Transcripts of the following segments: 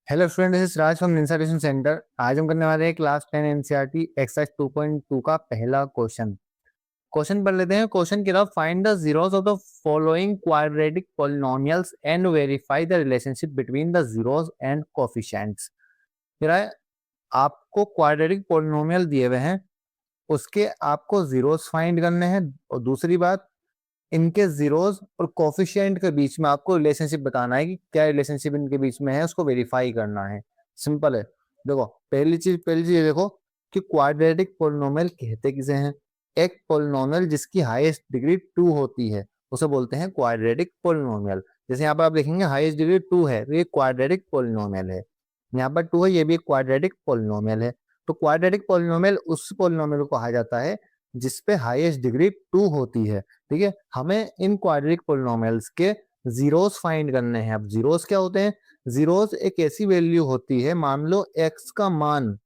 Hello student, this is Raj from Ninsa tuition centre. आज हम करने वाले हैं क्लास 10 एनसीईआरटी एक्सरसाइज 2.2 का पहला क्वेश्चन। क्वेश्चन पढ़ लेते हैं। क्वेश्चन की तरफ find the zeros of the following quadratic polynomials and verify the relationship between the zeros and coefficients. आपको क्वाड्रेटिक पॉलिनोमियल दिए हुए हैं, उसके आपको जीरोस फाइंड करने हैं, और दूसरी बात, इनके जीरोस और कोफिशिएंट के बीच में आपको रिलेशनशिप बताना है कि क्या रिलेशनशिप इनके बीच में है, उसको वेरीफाई करना है। सिंपल है। देखो, पहली चीज देखो कि क्वाड्रेटिक पोलिनोमियल कहते किसे हैं। एक पोलिनोमियल जिसकी हाईएस्ट डिग्री 2 होती है उसे बोलते हैं क्वाड्रेटिक पोलिनोमियल। जैसे यहाँ पर आप देखेंगे हाईएस्ट डिग्री 2 है तो ये क्वाड्रेटिक पोलिनोमियल है। यहाँ पर 2 है, ये भी एक क्वाड्रेटिक पोलिनोमियल है। तो क्वाड्रेटिक पोलिनोमियल उस पोलिनोमियल को कहा जाता है जिसपे हाईएस्ट डिग्री 2 होती है। ठीक है, हमें इन क्वाड्रेटिक पोलिनोमियल्स के जीरोस फाइंड करने हैं। अब जीरोस क्या होते हैं? जीरोस एक ऐसी वैल्यू होती है, मान लो एक्स का मान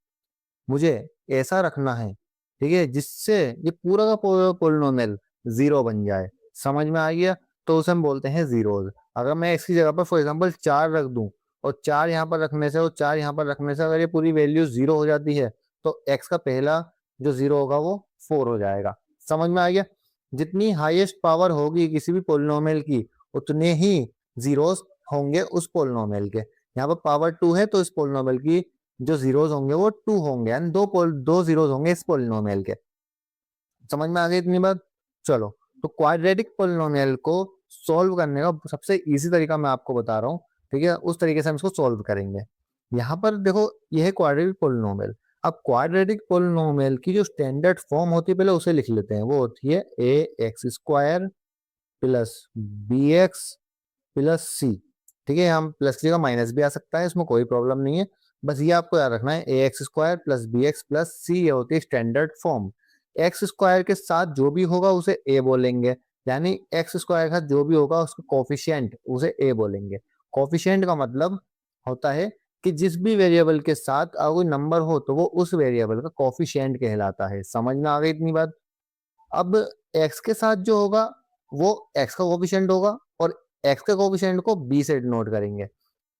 मुझे ऐसा रखना है, ठीक है, जिससे ये पूरा का पूरा पोलिनोमियल जीरो बन जाए। समझ में आ गया? तो उसे हम बोलते हैं जीरोस। अगर मैं एक्स की जगह पर फॉर एग्जांपल 4 रख दूं, और 4 यहाँ पर रखने से और 4 यहाँ पर रखने से अगर ये पूरी वैल्यू जीरो हो जाती है तो एक्स का पहला जो जीरो होगा वो 4 हो जाएगा। समझ में आ गया? जितनी हाईएस्ट पावर होगी किसी भी पोलिनोमियल की, उतने ही जीरोस होंगे उस पोलिनोमियल के। यहाँ पर पावर 2 है तो इस पोलिनोमियल की जो जीरोस होंगे वो 2 होंगे, यानी दो जीरोस होंगे इस पोलिनोमियल के। समझ में आ गई इतनी बात? चलो, तो क्वाड्रेटिक पोलिनोमियल को सॉल्व करने का सबसे इजी तरीका मैं आपको बता रहा हूँ। ठीक है, उस तरीके से हम इसको सॉल्व करेंगे। यहाँ पर देखो, यह है क्वाड्रेटिक पोलिनोमियल। अब क्वाड्रेटिक पोलिनोमियल की जो स्टैंडर्ड फॉर्म होती है पहले उसे लिख लेते हैं। वो होती है a x square plus b x plus c. ठीक है, हम प्लस की जगह माइनस भी आ सकता है, इसमें कोई प्रॉब्लम नहीं है। बस ये आपको याद रखना है, a x square plus b x plus c, ये होती है स्टैंडर्ड फॉर्म। एक्स स्क्वायर के साथ जो भी होगा उसे ए बोलेंगे, यानी एक्स स्क्वायर के साथ जो भी होगा उसका कोफिशिएंट उसे ए बोलेंगे। कोफिशिएंट का मतलब होता है कि जिस भी वेरिएबल के साथ अगर कोई नंबर हो तो वो उस वेरिएबल का कोफिशिएंट कहलाता है। समझ में आ गई इतनी बात? अब एक्स के साथ जो होगा वो एक्स का कोफिशिएंट होगा, और एक्स के कोफिशिएंट को बी से डिनोट करेंगे,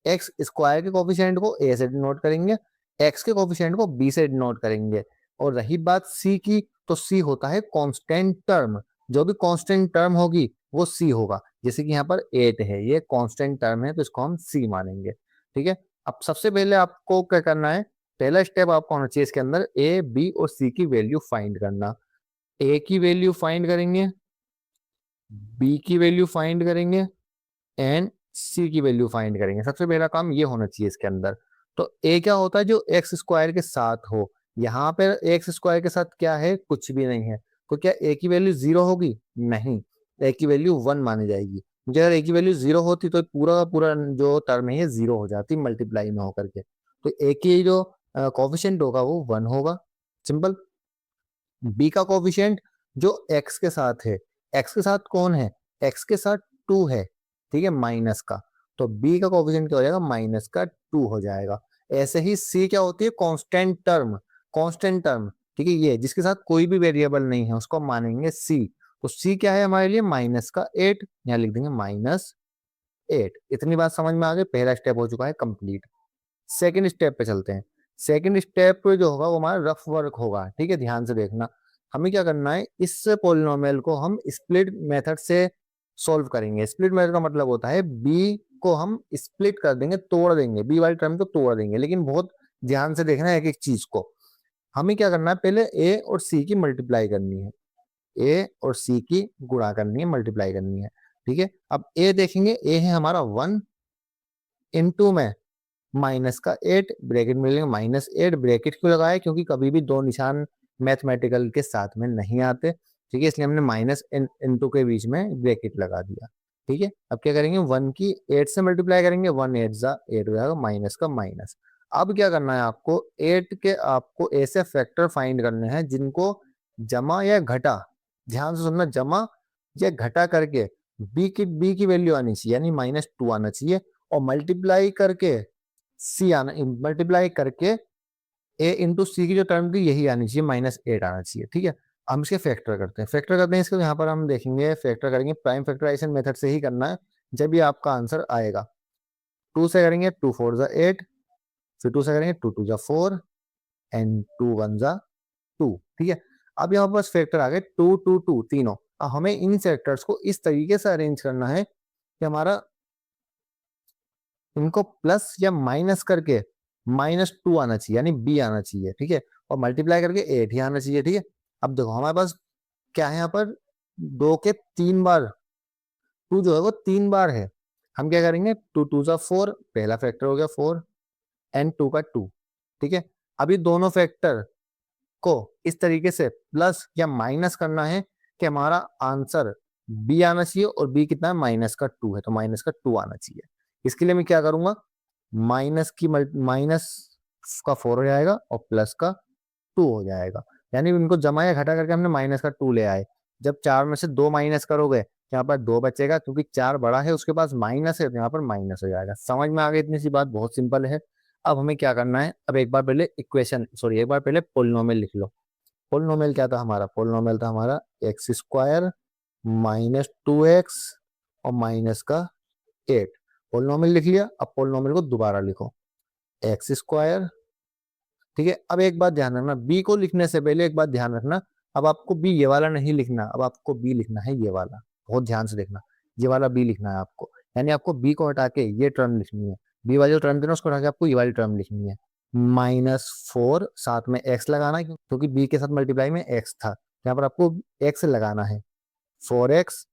एक्स स्क्वायर के कोफिशिएंट को ए से डिनोट करेंगे, एक्स के कोफिशिएंट को बी से डिनोट करेंगे। और रही बात सी की, तो सी होता है कांस्टेंट टर्म। जो भी कांस्टेंट टर्म होगी वो सी होगा। जैसे कि यहाँ पर 8 है, ये कांस्टेंट टर्म है तो इसको हम सी मानेंगे। ठीक है, अब सबसे पहले आपको क्या करना है, पहला स्टेप आपको होना चाहिए इसके अंदर ए बी और सी की वैल्यू फाइंड करना। ए की वैल्यू फाइंड करेंगे, बी की वैल्यू फाइंड करेंगे, एंड सी की वैल्यू फाइंड करेंगे। सबसे पहला काम ये होना चाहिए इसके अंदर। तो ए क्या होता है? जो एक्स स्क्वायर के साथ हो। यहाँ पर एक्स स्क्वायर के साथ क्या है? कुछ भी नहीं है। तो क्या ए की वैल्यू जीरो होगी? नहीं, ए की वैल्यू 1 मानी जाएगी। मुझे अगर ए की वैल्यू जीरो होती तो पूरा का पूरा जो टर्म है ये जीरो हो जाती मल्टीप्लाई में होकर के। तो ए की जो कोफिशिएंट होगा वो 1 होगा। सिंपल। बी का कोफिशिएंट जो एक्स के साथ है, एक्स के साथ कौन है? एक्स के साथ 2 है, ठीक है, माइनस का। तो बी का कोफिशिएंट क्या हो जाएगा? माइनस का 2 हो जाएगा। ऐसे ही सी क्या होती है? Constant term. कांस्टेंट टर्म, ठीक है, ये जिसके साथ कोई भी वेरिएबल नहीं है उसको मानेंगे सी। तो सी क्या है हमारे लिए? माइनस का 8। यहाँ लिख देंगे -8। इतनी बात समझ में आ गई? पहला स्टेप हो चुका है कंप्लीट। सेकंड स्टेप पे चलते हैं। सेकंड स्टेप पे जो होगा वो हमारा रफ वर्क होगा। ठीक है, ध्यान से देखना। हमें क्या करना है, इस पोलिनोमियल को हम स्प्लिट मेथड से सॉल्व करेंगे। स्प्लिट मेथड का मतलब होता है बी को हम स्प्लिट कर देंगे, तोड़ देंगे, बी वाली टर्म को तोड़ देंगे। लेकिन बहुत ध्यान से देखना है एक एक चीज को। हमें क्या करना है, पहले ए और सी की मल्टीप्लाई करनी है। ए और सी की गुणा करनी है, मल्टीप्लाई करनी है। ठीक है, अब ए देखेंगे, ए है हमारा 1, इंटू में माइनस का 8, ब्रैकेट में लेंगे -8। ब्रैकेट क्यों लगाया? क्योंकि कभी भी दो निशान मैथमेटिकल के साथ में नहीं आते। ठीक है, इसलिए हमने माइनस इंटू के बीच में ब्रैकेट लगा दिया। ठीक है, अब क्या करेंगे, 1 की 8 से मल्टीप्लाई करेंगे, 1 8 जा 8 हो जाएगा, माइनस का माइनस। अब क्या करना है आपको, 8 के आपको ऐसे फैक्टर फाइंड करने हैं जिनको जमा या घटा, ध्यान से सुनना, जमा या घटा करके बी की वैल्यू आनी चाहिए, यानी -2 आना चाहिए। और मल्टीप्लाई करके सी आना, मल्टीप्लाई करके ए इंटू सी की जो टर्म थी यही आनी चाहिए, -8 आना चाहिए। ठीक है, हम इसके फैक्टर करते हैं। फैक्टर करते हैं इसको, यहाँ पर हम देखेंगे फैक्टर करेंगे प्राइम फैक्टराइजेशन मेथड से ही करना है। जब भी आपका आंसर आएगा, 2 से करेंगे, 2 4 8, फिर 2 से करेंगे, 2 2 जा 4 एंड 2 1 जा 2, ठीक है। अब यहाँ पास फैक्टर आ गए 2 2 2 तीनों। अब हमें इन फैक्टर्स को इस तरीके से अरेंज करना है कि हमारा इनको प्लस या माइनस करके -2 आना चाहिए, यानी बी आना चाहिए, ठीक है। और मल्टीप्लाई करके 8 ही आना चाहिए, ठीक है। अब देखो हमारे पास क्या है, यहाँ पर 2 के 3 बार, 2 जो है वो 3 बार है। हम क्या करेंगे, 2 2 जा 4, पहला फैक्टर हो गया 4 एंड 2 का 2, ठीक है। अभी दोनों फैक्टर को इस तरीके से प्लस या माइनस करना है कि हमारा आंसर बी आना चाहिए, और बी कितना है, -2 है, तो -2 आना चाहिए। इसके लिए मैं क्या करूंगा, माइनस का 4 हो जाएगा और प्लस का 2 हो जाएगा, यानी इनको जमा या घटा करके हमने -2 ले आए। जब 4 में से 2 माइनस करोगे, यहाँ पर 2 बचेगा, क्योंकि 4 बड़ा है उसके पास माइनस है, तो यहाँ पर माइनस हो जाएगा। समझ में आ गई इतनी सी बात, बहुत सिंपल है। अब हमें क्या करना है, अब एक बार पहले एक बार पहले पोलिनोमियल लिख लो। पोलिनोमियल क्या था हमारा, पोलिनोमियल था हमारा x² -2x और माइनस का 8। पोलिनोमियल लिख लिया, अब पोलिनोमियल को दोबारा लिखो, x², ठीक है। अब एक बात ध्यान रखना, बी को लिखने से पहले एक बात ध्यान रखना, अब आपको बी ये वाला नहीं लिखना, अब आपको बी लिखना है ये वाला, बहुत ध्यान से देखना, ये वाला बी लिखना है आपको, यानी आपको बी को हटा के ये टर्म लिखनी है, बी वाली जो टर्म थी ना उसको हटा के आपको ये वाली टर्म लिखनी है। -4 साथ में एक्स लगाना है, क्योंकि बी के साथ मल्टीप्लाई में एक्स था, यहाँ पर आपको एक्स लगाना है, 4x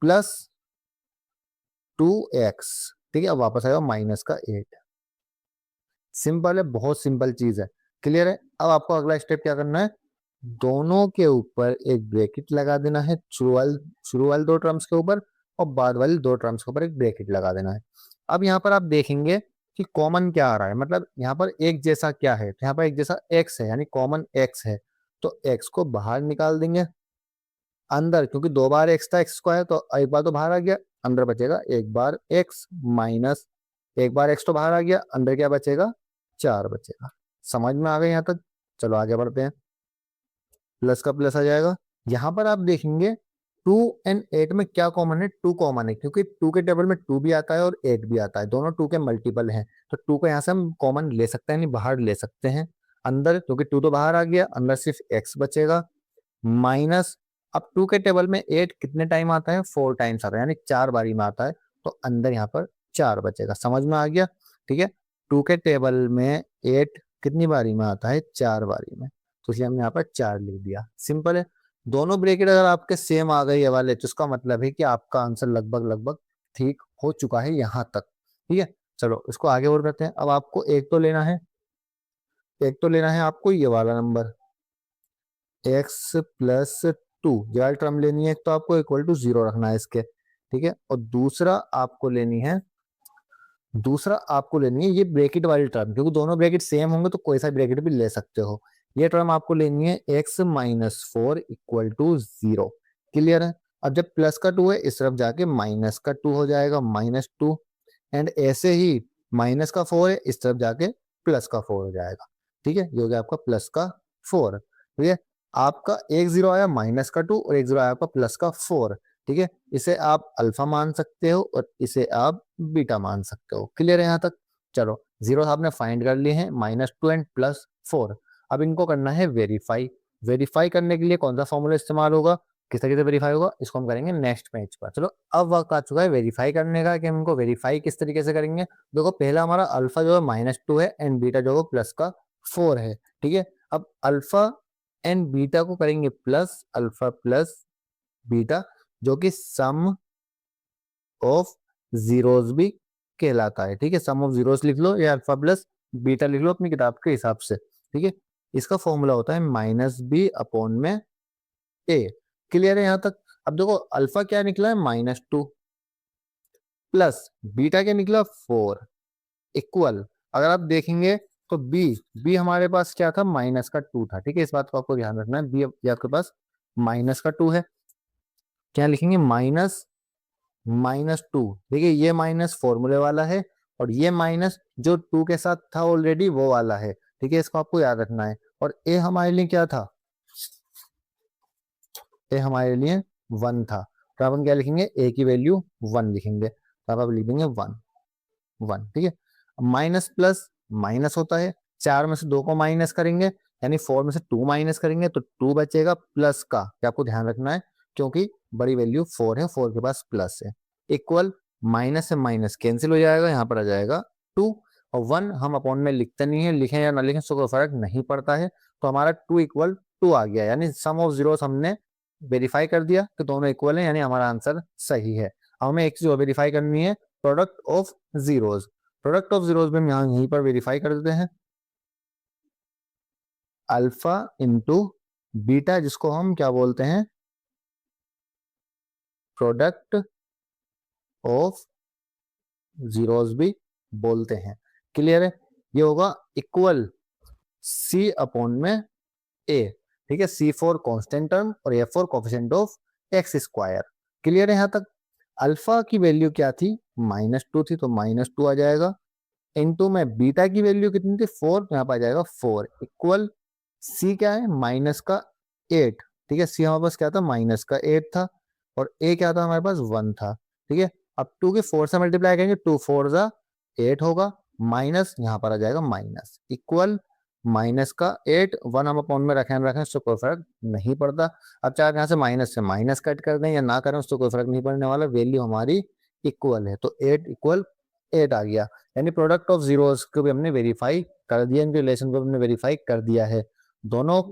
प्लस 2x, ठीक है। अब वापस आएगा -8। सिंपल है, बहुत सिंपल चीज है, क्लियर है। अब आपको अगला स्टेप क्या करना है, दोनों के ऊपर एक ब्रैकेट लगा देना है, शुरू वाले 2 टर्म्स के ऊपर और बाद वाले 2 टर्म्स के ऊपर एक ब्रैकेट लगा देना है। अब यहाँ पर आप देखेंगे कि कॉमन क्या आ रहा है, मतलब यहाँ पर एक जैसा क्या है, तो यहाँ पर एक जैसा x है, यानी कॉमन x है, तो x को बाहर निकाल देंगे अंदर, क्योंकि 2 बार x था x², तो एक बार तो बाहर आ गया, अंदर बचेगा एक बार x माइनस एक बार x तो बाहर आ गया, अंदर क्या बचेगा, 4 बचेगा। समझ में आ गए यहाँ तक, चलो आगे बढ़ते हैं। प्लस का प्लस आ जाएगा, यहाँ पर आप देखेंगे 2 एंड 8 में क्या कॉमन है, 2 कॉमन है, क्योंकि 2 के टेबल में 2 भी आता है और 8 भी आता है, दोनों 2 के मल्टीपल हैं, तो 2 को यहाँ से हम कॉमन ले सकते हैं, नहीं बाहर ले सकते हैं अंदर, क्योंकि 2 तो बाहर आ गया, अंदर सिर्फ x बचेगा माइनस। अब 2 के टेबल में 8 कितने टाइम आता है, 4 टाइम्स आता है, यानी 4 बारी में आता है, तो अंदर यहाँ पर 4 बचेगा। समझ में आ गया, ठीक है। 2 के टेबल में 8 कितनी बारी में आता है, 4 बारी में, तो इसलिए हमने यहाँ पर 4 लिख दिया। सिंपल है। दोनों ब्रैकेट अगर आपके सेम आ गए ये वाले, तो इसका मतलब है कि आपका आंसर लगभग लगभग ठीक हो चुका है यहाँ तक, ठीक है। चलो इसको आगे और करते हैं। अब आपको एक तो लेना है आपको ये वाला नंबर x+2, ये वाली टर्म लेनी है, तो आपको इक्वल टू 0 रखना है इसके, ठीक है। और दूसरा आपको लेनी है ये ब्रैकेट वाली टर्म, क्योंकि दोनों ब्रैकेट सेम होंगे तो कोई सा ब्रैकेट भी ले सकते हो। ये टर्म आपको लेनी है x-4 इक्वल टू 0, क्लियर है। अब जब प्लस का 2 है, इस तरफ जाके माइनस का 2 हो जाएगा, -2, एंड ऐसे ही माइनस का 4 है, इस तरफ जाके प्लस का 4 हो जाएगा, ठीक है। ये हो गया आपका प्लस का 4, ठीक है। आपका एक 0 आया माइनस का 2 और एक 0 आया आपका प्लस का 4, ठीक है। इसे आप अल्फा मान सकते हो और इसे आप बीटा मान सकते हो, क्लियर है यहाँ तक। चलो जीरो आपने फाइंड कर लिए हैं, -2 एंड +4। अब इनको करना है वेरीफाई। वेरीफाई करने के लिए कौन सा फॉर्मूला इस्तेमाल होगा, किस तरीके से वेरीफाई होगा, इसको हम करेंगे नेक्स्ट पेज पर। चलो अब वक्त आ चुका है वेरीफाई करने का, कि हम इनको वेरीफाई किस तरीके से करेंगे। देखो पहला हमारा अल्फा जो है -2 है एंड बीटा जो है प्लस का 4 है, ठीक है। अब अल्फा एंड बीटा को करेंगे प्लस, अल्फा प्लस बीटा, जो कि सम ऑफ जीरोस भी कहलाता है, ठीक है। सम ऑफ जीरोस लिख लो या अल्फा प्लस बीटा लिख लो अपनी किताब के हिसाब से, ठीक है। इसका फॉर्मूला होता है -b/में a, क्लियर है यहाँ तक। अब देखो अल्फा क्या निकला है, -2 प्लस बीटा क्या निकला 4 इक्वल, अगर आप देखेंगे तो बी हमारे पास क्या था, -2 था, ठीक है। इस बात को आपको ध्यान रखना है, बी आपके पास -2 है, क्या लिखेंगे -2, देखिए ये माइनस फॉर्मूले वाला है और ये माइनस जो 2 के साथ था ऑलरेडी वो वाला है, ठीक है। इसको आपको याद रखना है। और ए हमारे लिए क्या था, ए हमारे लिए 1 था, तो अब हम क्या लिखेंगे, ए की वैल्यू 1 लिखेंगे, तो अब आप लिख देंगे 1 1, ठीक है। माइनस प्लस माइनस होता है, 4 में से 2 को माइनस करेंगे यानी 4 में से 2 माइनस करेंगे तो 2 बचेगा प्लस का, क्या आपको ध्यान रखना है क्योंकि बड़ी वैल्यू 4 है, 4 के पास प्लस है, इक्वल माइनस से माइनस कैंसिल हो जाएगा, यहाँ पर आ जाएगा 2 और 1 हम अपॉन में लिखते नहीं है, लिखें या ना लिखें उससे कोई फर्क नहीं पड़ता है, तो हमारा 2 इक्वल 2 आ गया, यानी सम ऑफ जीरोस हमने वेरीफाई कर दिया कि दोनों इक्वल है, यानी हमारा आंसर सही है। अब हमें एक चीज और वेरीफाई करनी है, product of zeros. Product of zeros में हम यहाँ यहीं पर वेरीफाई कर देते हैं, अल्फा इंटू बीटा, जिसको हम क्या बोलते हैं, प्रोडक्ट ऑफ जीरोस भी बोलते हैं। क्लियर है? ये होगा इक्वल सी अपॉन में ए, ठीक है, सी फॉर कांस्टेंट टर्म और A for coefficient of x square. Clear है यहाँ तक? अल्फा की वैल्यू क्या थी, -2 थी, तो -2 आ जाएगा, इनटू में बीटा की वैल्यू कितनी थी 4, यहाँ पर आ जाएगा 4 इक्वल सी क्या है -8, ठीक है, सी हमारे पास क्या था -8 था और ए क्या था हमारे पास 1 था, ठीक है। अब 2 के 4 से मल्टीप्लाई करेंगे 2 4 जा 8 होगा, माइनस यहाँ पर आ जाएगा माइनस इक्वल माइनस का 8, 1 हम अपॉन में रखें उससे कोई फर्क नहीं पड़ता। अब चाहे यहाँ से माइनस कट कर दें या ना करें उससे कोई फर्क नहीं पड़ने वाला, वैल्यू हमारी इक्वल है, तो 8 इक्वल 8 आ गया, यानी प्रोडक्ट ऑफ जीरोस को भी हमने वेरीफाई कर दिया, इनके रिलेशन को हमने वेरीफाई कर दिया है। दोनों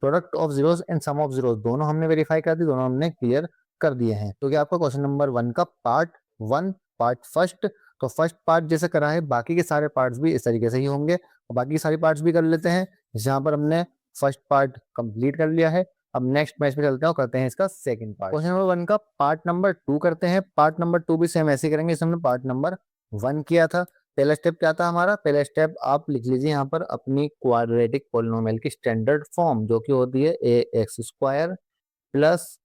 product of zeros and sum of zeros दोनों हमने वेरीफाई कर दी, दोनों हमने क्लियर कर दिए हैं। तो क्या आपका क्वेश्चन नंबर 1 का पार्ट 1 पार्ट फर्स्ट, तो फर्स्ट पार्ट जैसे करा है बाकी के सारे पार्ट्स भी इस तरीके से ही होंगे, और बाकी सारी पार्ट्स भी कर लेते हैं, जहां पर हमने फर्स्ट पार्ट कंप्लीट कर लिया है। अब नेक्स्ट मैच में चलते हैं और करते हैं इसका सेकंड पार्ट। क्वेश्चन नंबर 1 का पार्ट नंबर 2 करते हैं। पार्ट नंबर 2 भी सेम ऐसे करेंगे जैसे हमने पार्ट नंबर 1 किया था। पहला स्टेप क्या था हमारा, पहला स्टेप आप लिख लीजिए यहाँ पर अपनी क्वाड्रेटिक पॉलिनोमियल की स्टैंडर्ड फॉर्म, जो कि होती है a x square plus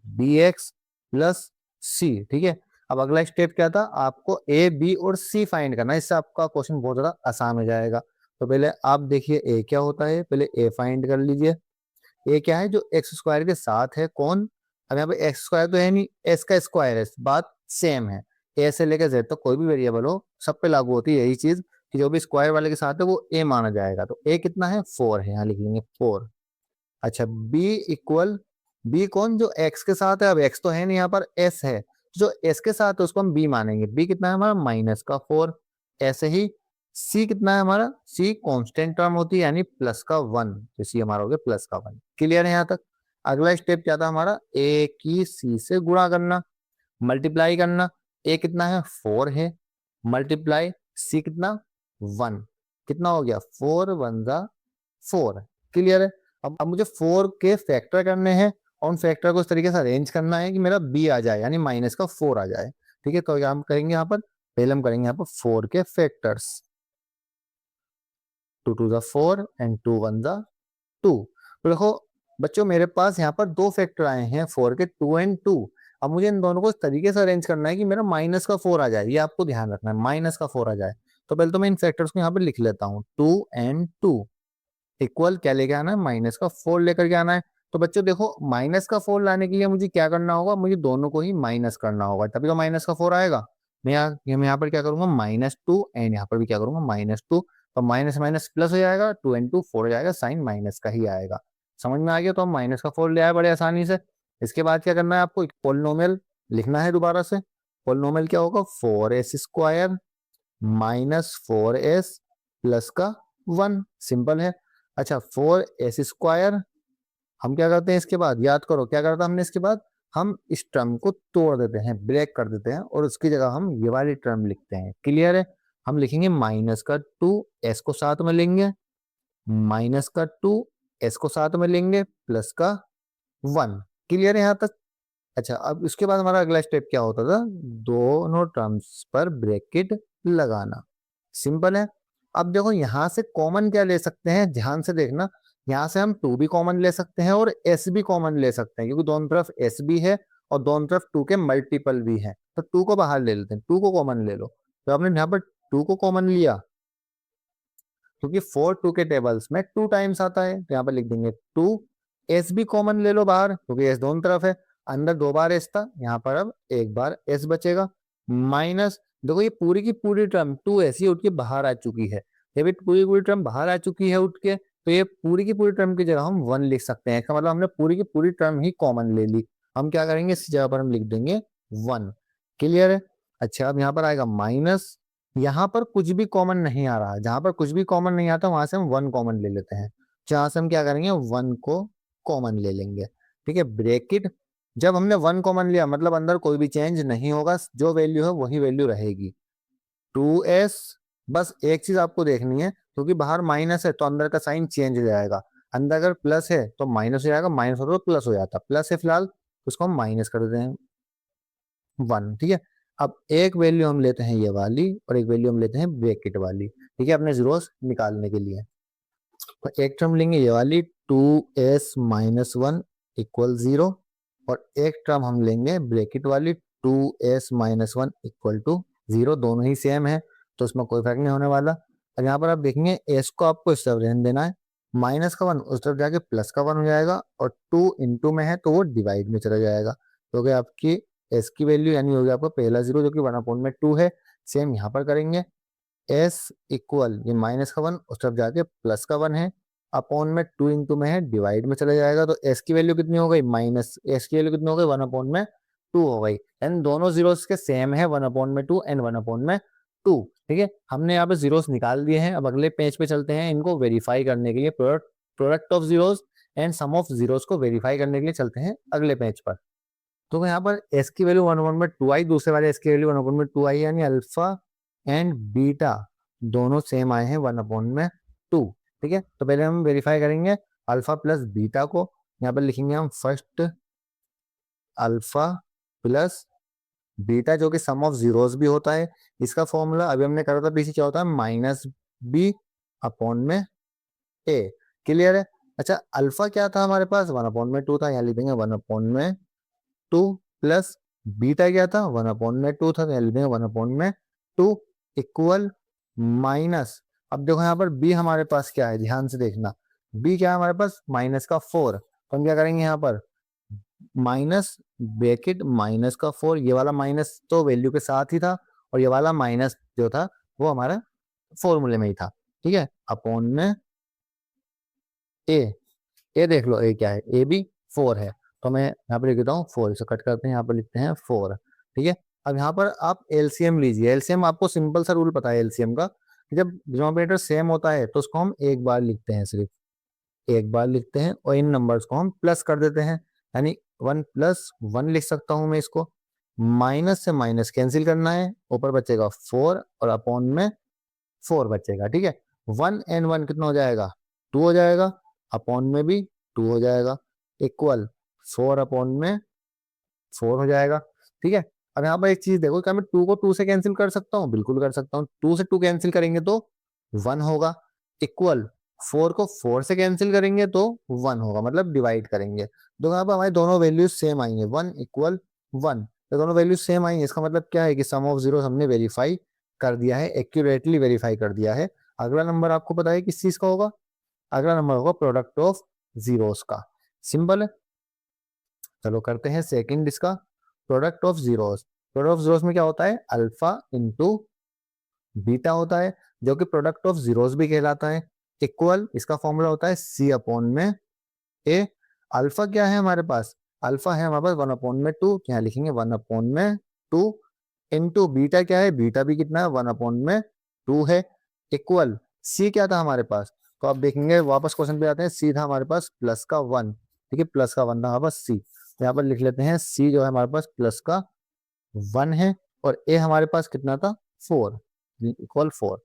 b x plus c, ठीक है। अब अगला स्टेप क्या था, आपको ए बी और सी फाइंड करना है, इससे आपका क्वेश्चन बहुत ज्यादा आसान हो जाएगा। तो पहले आप देखिए ए क्या होता है, पहले ए फाइंड कर लीजिए। ए क्या है, जो एक्स स्क्वायर के साथ है, कौन, अब यहाँ पे एक्स स्क्वायर तो है नहीं, एस का स्क्वायर है, बात सेम है, ए से लेकर जेड तक कोई भी वेरिएबल हो सब पे लागू होती है यही चीज कि जो भी स्क्वायर वाले के साथ है वो ए माना जाएगा। तो ए कितना है 4 है, यहाँ लिख लेंगे 4। अच्छा बी इक्वल, बी कौन, जो एक्स के साथ है, अब एक्स तो है नहीं यहाँ पर एस है, जो एस के साथ है उसको हम बी मानेंगे, बी कितना है हमारा -4। ऐसे ही सी कितना है हमारा, सी कांस्टेंट टर्म होती है यानी +1, तो सी हमारा हो गया +1। क्लियर है यहाँ तक? अगला स्टेप क्या था हमारा, ए की सी से गुणा करना, मल्टीप्लाई करना, ए कितना है 4 है, मल्टीप्लाई सी कितना 1, कितना हो गया 4 1 जा 4। क्लियर है? अब मुझे 4 के फैक्टर करने हैं और उन फैक्टर को इस तरीके से अरेंज करना है कि मेरा बी आ जाए यानी -4 आ जाए, ठीक है। तो क्या हम करेंगे यहाँ पर, पहले हम करेंगे यहाँ पर 4 के फैक्टर्स, 2 2 जा 4 एंड 2 1 जा 2। तो देखो बच्चों मेरे पास यहाँ पर दो फैक्टर आए हैं 4 के, 2 एंड 2। अब मुझे इन दोनों को इस तरीके से अरेंज करना है कि मेरा -4 आ जाए, ये आपको ध्यान रखना है, -4 आ जाए। तो पहले तो मैं इन फैक्टर्स को यहाँ पर लिख लेता हूँ, 2 एंड 2 इक्वल क्या लेके आना है, -4 लेकर के आना है। तो बच्चों देखो -4 लाने के लिए मुझे क्या करना होगा, मुझे दोनों को ही माइनस करना होगा, तभी तो -4 आएगा। मैं यहाँ पर क्या करूंगा -2 एंड यहाँ पर भी क्या करूंगा -2, तो माइनस माइनस प्लस हो जाएगा, 2 एंड 2 4 हो जाएगा, साइन माइनस का ही आएगा। समझ में आ गया? तो हम -4 ले आए बड़े आसानी से। इसके बाद क्या करना है आपको, एक पोलिनोमियल लिखना है दोबारा से। पोलिनोमियल क्या होगा, 4s² -4s प्लस का 1, सिंपल है। अच्छा 4s² हम क्या करते हैं इसके बाद, याद करो क्या करता हमने इसके बाद, हम इस टर्म को तोड़ देते हैं, ब्रेक कर देते हैं और उसकी जगह हम ये वाली टर्म लिखते हैं। क्लियर है? हम लिखेंगे -2 s को साथ में लेंगे, -2 s को साथ में लेंगे प्लस का 1। क्लियर है यहाँ तक? अच्छा अब इसके बाद हमारा अगला स्टेप क्या होता था, दोनों टर्म्स पर ब्रैकेट लगाना। सिंपल है। अब देखो यहां से कॉमन क्या ले सकते हैं, ध्यान से देखना, यहाँ से हम 2 भी कॉमन ले सकते हैं और s भी कॉमन ले सकते हैं, क्योंकि दोनों तरफ s भी है और दोनों तरफ 2 के मल्टीपल भी है, तो 2 को बाहर ले लेते हैं, 2 को कॉमन ले लो। तो आपने यहाँ पर 2 को कॉमन लिया, क्योंकि 4 2 के टेबल्स में 2 टाइम्स आता है, तो यहाँ पर लिख देंगे 2। s भी कॉमन ले लो बाहर, क्योंकि s दोनों तरफ है, अंदर 2 बार s था, यहाँ पर अब 1 बार s बचेगा, माइनस देखो ये पूरी की पूरी टर्म 2 ऐसी उठ के बाहर आ चुकी है, ये भी पूरी की पूरी टर्म बाहर आ चुकी है उठ के, तो ये पूरी की पूरी टर्म की जगह हम 1 लिख सकते हैं। इसका मतलब हमने पूरी की पूरी टर्म ही कॉमन ले ली। हम क्या करेंगे, इस जगह पर हम लिख देंगे 1। क्लियर है? अच्छा, अब यहाँ पर आएगा माइनस, यहाँ पर कुछ भी कॉमन नहीं आ रहा, जहां पर कुछ भी कॉमन नहीं आता वहां से हम 1 कॉमन ले लेते हैं। जहां से हम क्या करेंगे, 1 को कॉमन ले लेंगे। ठीक है, ब्रैकेट, जब हमने 1 कॉमन लिया मतलब अंदर कोई भी चेंज नहीं होगा, जो वैल्यू है वही वैल्यू रहेगी। 2s, बस एक चीज आपको देखनी है, क्योंकि बाहर माइनस है तो अंदर का साइन चेंज हो जाएगा। अंदर अगर प्लस है तो माइनस हो जाएगा, माइनस हो तो प्लस हो जाता। प्लस है फिलहाल, उसको हम माइनस कर देते हैं 1। ठीक है, अब एक वैल्यू हम लेते हैं ये वाली, और एक वैल्यू हम लेते हैं ब्रैकेट वाली। ठीक है, अपने जीरोस निकालने के लिए तो एक टर्म लेंगे ये वाली 2s-1 इक्वल 0, और एक टर्म हम लेंगे ब्रैकेट वाली 2s-1 इक्वल टू 0। दोनों ही सेम है तो उसमें कोई फर्क नहीं होने वाला। और यहाँ पर आप देखेंगे s को आपको इस तरफ रहने देना है, माइनस का 1 उस तरफ जाके प्लस का 1 हो जाएगा, और 2 इंटू में है तो वो डिवाइड में चला जाएगा। तो हो गया आपकी s की वैल्यू, यानी हो गया आपका पहला 0 जो कि 1/2 है। सेम यहाँ पर करेंगे, एस इक्वल ये माइनस का 1 उस तरफ जाके प्लस का 1 है, अपॉन में 2 इंटू में है डिवाइड में चला जाएगा। तो एस की वैल्यू कितनी हो गई, माइनस एस की वैल्यू कितनी हो गई, 1/2 हो गई। एंड दोनों जीरोस के सेम है, 1/2 एंड 1/2। ठीक है, हमने यहाँ पे जीरोस निकाल दिए हैं। अब अगले पेज पे चलते हैं, इनको वेरीफाई करने के लिए product of zeros and sum of zeros को वेरीफाई करने के लिए चलते हैं अगले पेज पर। तो यहाँ पर एस की वैल्यू 1/2 आई, दूसरे वाले एस की वैल्यू 1/2 आई, यानी अल्फा एंड बीटा दोनों सेम आए हैं 1/2। ठीक है, तो पहले हम वेरीफाई करेंगे अल्फा प्लस बीटा को। यहाँ पर लिखेंगे हम फर्स्ट अल्फा प्लस बीटा, जो कि सम ऑफ जीरोस भी होता है। इसका फॉर्मूला अभी हमने करा था पीछे, क्या होता है, माइनस बी अपॉन में ए। क्लियर है? अच्छा, अल्फा क्या था हमारे पास, 1/2 था, यहाँ लिखेंगे 1/2 प्लस बीटा क्या था, 1/2 था, तो यहाँ लिखेंगे 1/2 इक्वल माइनस। अब देखो यहाँ पर b हमारे पास क्या है, ध्यान से देखना, b क्या है हमारे पास, माइनस का 4। तो हम क्या करेंगे यहाँ पर, माइनस ब्रैकेट माइनस का 4, ये वाला माइनस तो वैल्यू के साथ ही था, और ये वाला माइनस जो था वो हमारा फॉर्मूले में ही था। ठीक है, अपॉन में ए देख लो, ए क्या है, ए भी 4 है, तो मैं यहाँ पर लिख देता हूँ 4, इसे कट करते हैं, यहाँ पर लिखते हैं 4। ठीक है, अब यहाँ पर आप एलसीएम लीजिए। एलसीएम आपको सिंपल सा रूल पता है एलसीएम का, कि जब डिनोमिनेटर सेम होता है तो उसको हम एक बार लिखते हैं, सिर्फ एक बार लिखते हैं, और इन नंबर्स को हम प्लस कर देते हैं, यानी 1+1 लिख सकता हूँ मैं इसको। माइनस से माइनस कैंसिल करना है, ऊपर बचेगा 4 और अपॉन में 4 बचेगा। ठीक है, 1 एंड 1 कितना हो जाएगा, 2 हो जाएगा, अपॉन में भी 2 हो जाएगा, इक्वल 4 अपॉन में 4 हो जाएगा। ठीक है, अब यहाँ पर एक चीज देखो, क्या मैं 2 को 2 से कैंसिल कर सकता हूँ, बिल्कुल कर सकता हूँ। 2 से 2 कैंसिल करेंगे तो 1 होगा, इक्वल 4 को 4 से कैंसिल करेंगे तो 1 होगा, मतलब डिवाइड करेंगे। तो यहाँ पर हमारी दोनों वैल्यूज सेम आई है, 1 इक्वल 1, तो दोनों वैल्यूज सेम आई है। इसका मतलब क्या है कि सम ऑफ जीरो हमने वेरीफाई कर दिया है, एक्यूरेटली वेरीफाई कर दिया है। अगला नंबर आपको पता है किस चीज का होगा, अगला नंबर होगा प्रोडक्ट ऑफ जीरोस का। सिंपल है, चलो करते हैं सेकंड इसका, product of zeros. Product of zeros में क्या होता है, अल्फा इंटू बीटा होता है, जो कि प्रोडक्ट ऑफ जीरोस भी कहलाता है। इक्वल, इसका फॉर्मूला होता है सी अपॉन में ए। अल्फा क्या है हमारे पास, अल्फा है हमारे पास 1/2, यहाँ लिखेंगे 1/2 इंटू बीटा क्या है, बीटा भी कितना है, 1/2 है, इक्वल सी क्या था हमारे पास। तो आप देखेंगे, वापस क्वेश्चन पे आते हैं, सी था हमारे पास प्लस का 1। ठीक है, प्लस का 1 था हमारे पास सी, तो यहाँ पर लिख लेते हैं सी जो है हमारे पास प्लस का 1 है, और ए हमारे पास कितना था, 4, इक्वल 4।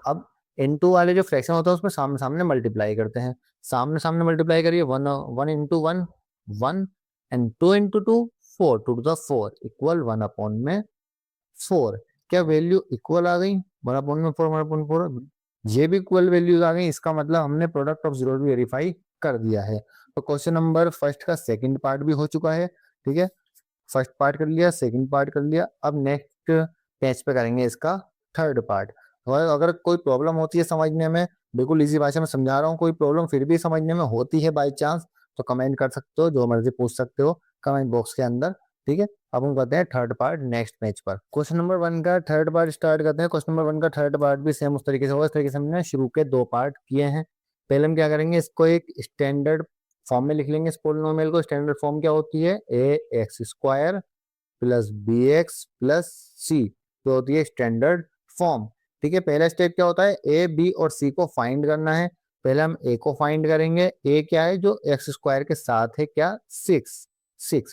अब इनटू वाले जो फ्रैक्शन होता है उसमें सामने सामने मल्टीप्लाई करते हैं, सामने सामने मल्टीप्लाई करिए, 1 1 into 1 1, and 2 into 2 4, 2 to the 4 equal 1/4। क्या वैल्यू इक्वल आ गई, 1/4 1/4, ये भी इक्वल वैल्यूज आ गई। इसका मतलब हमने प्रोडक्ट ऑफ जीरो वेरीफाई कर दिया है। तो क्वेश्चन नंबर फर्स्ट का सेकंड पार्ट भी हो चुका है। ठीक है, फर्स्ट पार्ट कर लिया, सेकंड पार्ट कर लिया, अब नेक्स्ट पेज पे करेंगे इसका थर्ड पार्ट। और अगर कोई प्रॉब्लम होती है समझने में, बिल्कुल इजी भाषा में समझा रहा हूँ, कोई प्रॉब्लम फिर भी समझने में होती है बाई चांस, तो कमेंट कर सकते हो, जो मर्जी पूछ सकते हो कमेंट बॉक्स के अंदर। ठीक है, अब हम करते हैं थर्ड पार्ट नेक्स्ट पेज पर। क्वेश्चन नंबर 1 का थर्ड पार्ट स्टार्ट करते हैं। क्वेश्चन नंबर 1 का थर्ड पार्ट भी सेम उस तरीके से होगा, इस तरीके से हमने शुरू के 2 पार्ट किए हैं। पहले हम क्या करेंगे, इसको एक स्टैंडर्ड फॉर्म में लिख लेंगे। इस पोलिनोमियल को स्टैंडर्ड फॉर्म क्या होती है, a x square plus b x plus c, तो होती है स्टैंडर्ड फॉर्म। ठीक है, पहला स्टेप क्या होता है, ए बी और सी को फाइंड करना है। पहले हम ए को फाइंड करेंगे। ए क्या है, जो एक्स स्क्वायर के साथ है क्या, 6।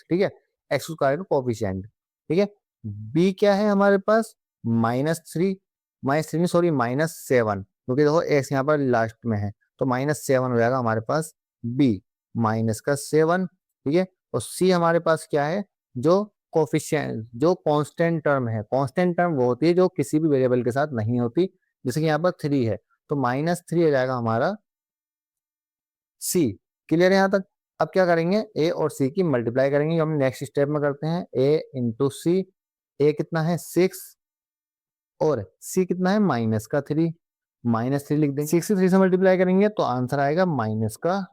ठीक है, एक्स स्क्वायर का कोफिशिएंट। ठीक है, बी क्या है हमारे पास, -3, -3 सॉरी -7, क्योंकि देखो एक्स यहाँ पर लास्ट में है, तो -7 हो जाएगा हमारे पास बी, -7। ठीक है, और सी हमारे पास क्या है, जो कोफिशिएंट, जो कांस्टेंट टर्म है। कांस्टेंट टर्म वो होती है जो किसी भी वेरिएबल के साथ नहीं होती, जैसे कि यहाँ पर 3 है, तो -3 हो जाएगा हमारा सी। क्लियर है यहाँ तक। अब क्या करेंगे, ए और सी की मल्टीप्लाई करेंगे, हम नेक्स्ट स्टेप में करते हैं। ए इंटू सी, ए कितना है 6 और सी कितना है -3, -3 लिख देंगे। 6 से 3 से मल्टीप्लाई करेंगे तो आंसर आएगा -18,